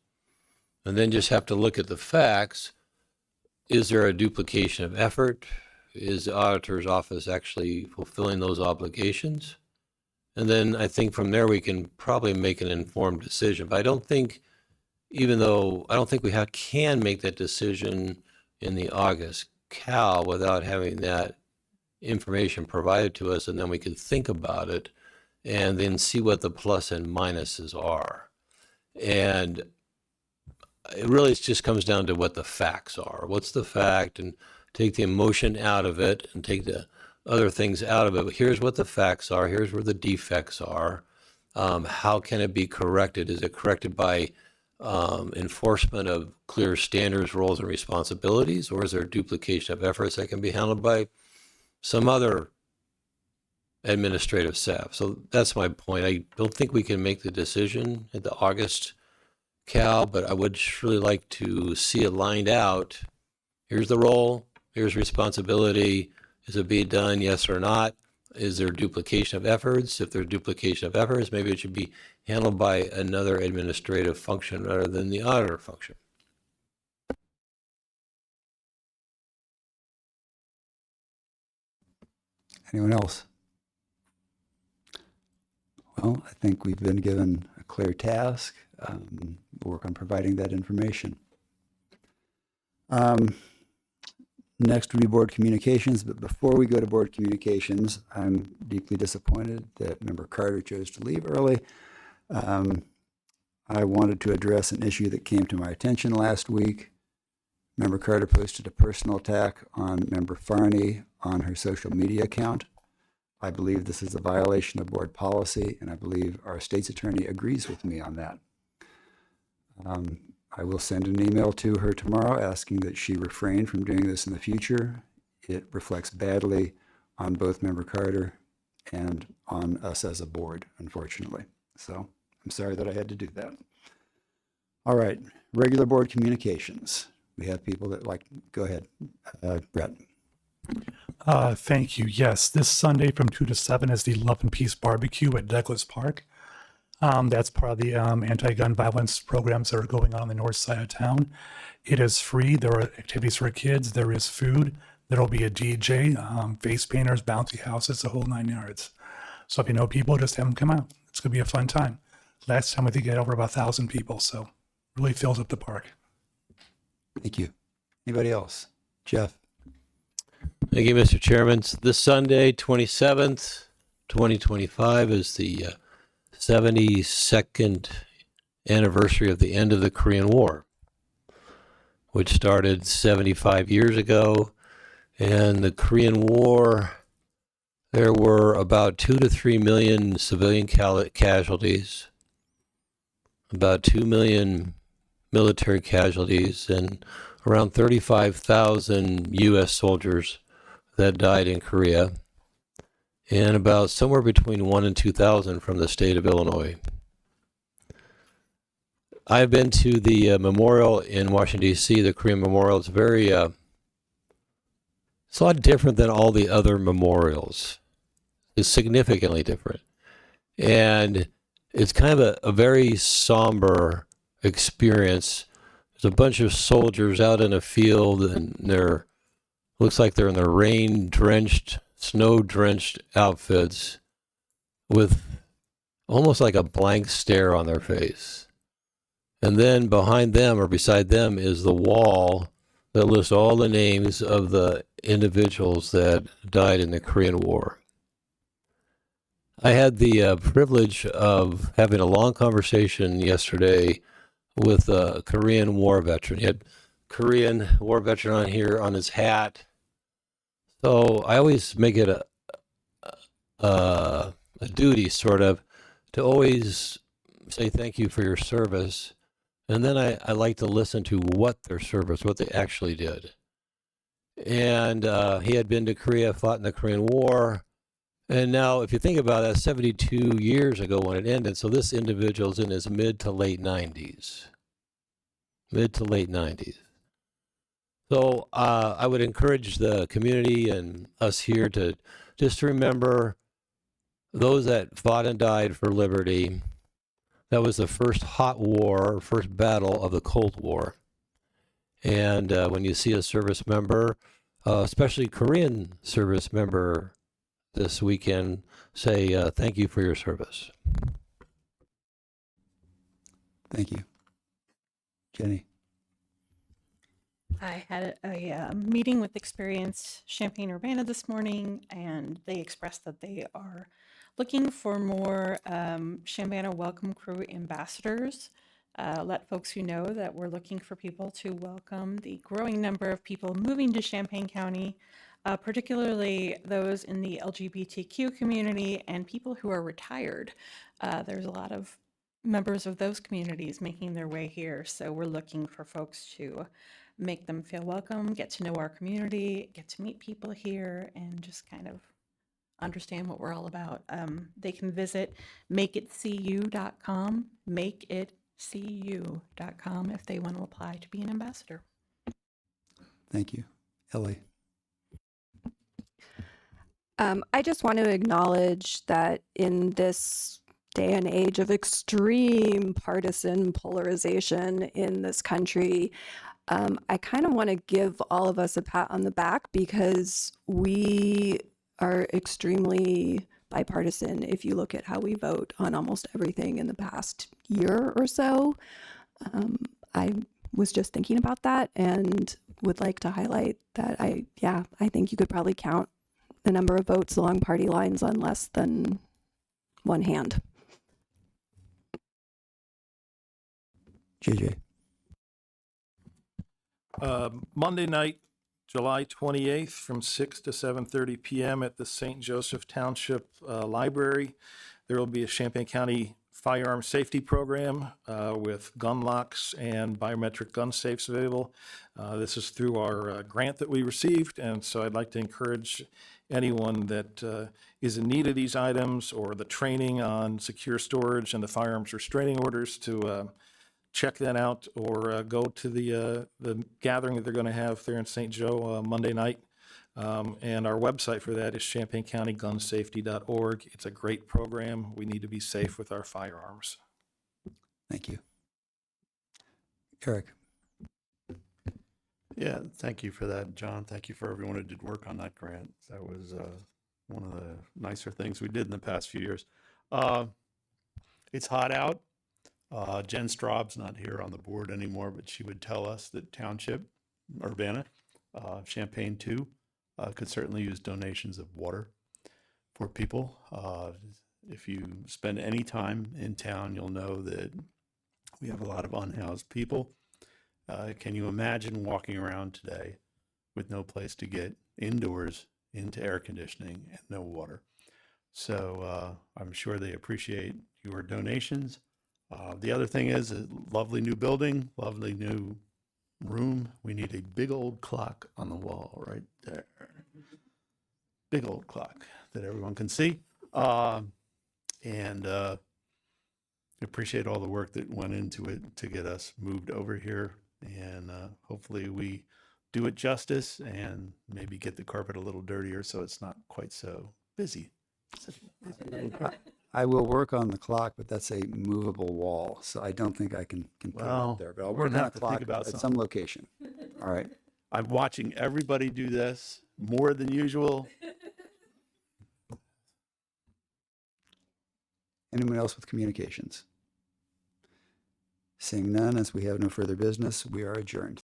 And then just have to look at the facts. Is there a duplication of effort? Is the auditor's office actually fulfilling those obligations? And then I think from there we can probably make an informed decision. But I don't think, even though I don't think we can make that decision in the August CAL without having that information provided to us, and then we can think about it and then see what the plus and minuses are. And it really just comes down to what the facts are. What's the fact? And take the emotion out of it and take the other things out of it. But here's what the facts are. Here's where the defects are. How can it be corrected? Is it corrected by enforcement of clear standards, roles, and responsibilities? Or is there duplication of efforts that can be handled by some other administrative staff? So that's my point. I don't think we can make the decision at the August CAL, but I would really like to see it lined out. Here's the role, here's responsibility. Is it being done, yes or not? Is there duplication of efforts? If there's duplication of efforts, maybe it should be handled by another administrative function rather than the auditor function. Anyone else? Well, I think we've been given a clear task. We'll work on providing that information. Next would be board communications, but before we go to board communications, I'm deeply disappointed that Member Carter chose to leave early. I wanted to address an issue that came to my attention last week. Member Carter posted a personal attack on Member Farney on her social media account. I believe this is a violation of board policy, and I believe our state's attorney agrees with me on that. I will send an email to her tomorrow asking that she refrain from doing this in the future. It reflects badly on both Member Carter and on us as a board, unfortunately. So I'm sorry that I had to do that. All right, regular board communications. We have people that like, go ahead, Brett. Thank you. Yes, this Sunday from 2 to 7 is the Love and Peace Barbecue at Douglas Park. That's part of the anti-gun violence programs that are going on the north side of town. It is free. There are activities for kids. There is food. There will be a DJ, face painters, bouncy houses, the whole 9 yards. So if you know people, just have them come out. It's going to be a fun time. Last time I think we had over about 1,000 people, so really fills up the park. Thank you. Anybody else? Jeff? Thank you, Mr. Chairman. This Sunday, 27th, 2025 is the 72nd anniversary of the end of the Korean War, which started 75 years ago. And the Korean War, there were about 2 to 3 million civilian casualties, about 2 million military casualties, and around 35,000 U.S. soldiers that died in Korea, and about somewhere between 1,000 and 2,000 from the state of Illinois. I've been to the memorial in Washington, D.C., the Korean Memorial. It's very, it's a lot different than all the other memorials. It's significantly different. And it's kind of a very somber experience. There's a bunch of soldiers out in a field, and looks like they're in their rain-drenched, snow-drenched outfits with almost like a blank stare on their face. And then behind them or beside them is the wall that lists all the names of the individuals that died in the Korean War. I had the privilege of having a long conversation yesterday with a Korean War veteran. He had Korean War veteran on here on his hat. So I always make it a duty, sort of, to always say thank you for your service. And then I like to listen to what their service, what they actually did. And he had been to Korea, fought in the Korean War. And now, if you think about that, 72 years ago when it ended, so this individual's in his mid to late 90s. Mid to late 90s. So I would encourage the community and us here to just remember those that fought and died for liberty. That was the first hot war, first battle of the Cold War. And when you see a service member, especially Korean service member this weekend, say thank you for your service. Thank you. Jenny? I had a meeting with Experience Champaign-Urbana this morning, and they expressed that they are looking for more Champaign Welcome Crew ambassadors. Let folks who know that we're looking for people to welcome the growing number of people moving to Champaign County, particularly those in the LGBTQ community and people who are retired. There's a lot of members of those communities making their way here, so we're looking for folks to make them feel welcome, get to know our community, get to meet people here, and just kind of understand what we're all about. They can visit makeitcu.com, makeitcu.com, if they want to apply to be an ambassador. Thank you. Ellie? I just want to acknowledge that in this day and age of extreme partisan polarization in this country, I kind of want to give all of us a pat on the back because we are extremely bipartisan if you look at how we vote on almost everything in the past year or so. I was just thinking about that and would like to highlight that I think you could probably count the number of votes along party lines on less than one hand. JJ. Monday night, July 28th, from 6 to 7:30 p.m. at the St. Joseph Township Library. There will be a Champaign County firearm safety program with gun locks and biometric gun safes available. This is through our grant that we received, and so I'd like to encourage anyone that is in need of these items or the training on secure storage and the firearms restraining orders to check that out, or go to the gathering that they're going to have there in St. Joe Monday night. And our website for that is champaigncountygunsafety.org. It's a great program. We need to be safe with our firearms. Thank you. Eric. Yeah, thank you for that, John. Thank you for everyone who did work on that grant. That was one of the nicer things we did in the past few years. It's hot out. Jen Straub's not here on the board anymore, but she would tell us that Township, Urbana, Champaign too, could certainly use donations of water for people. If you spend any time in town, you'll know that we have a lot of unhoused people. Can you imagine walking around today with no place to get indoors into air conditioning and no water? So I'm sure they appreciate your donations. The other thing is a lovely new building, lovely new room. We need a big old clock on the wall right there. Big old clock that everyone can see. And appreciate all the work that went into it to get us moved over here. And hopefully we do it justice and maybe get the carpet a little dirtier so it's not quite so busy. I will work on the clock, but that's a movable wall, so I don't think I can put it up there. But I'll work on the clock at some location. All right. I'm watching everybody do this more than usual. Anyone else with communications? Seeing none, as we have no further business, we are adjourned.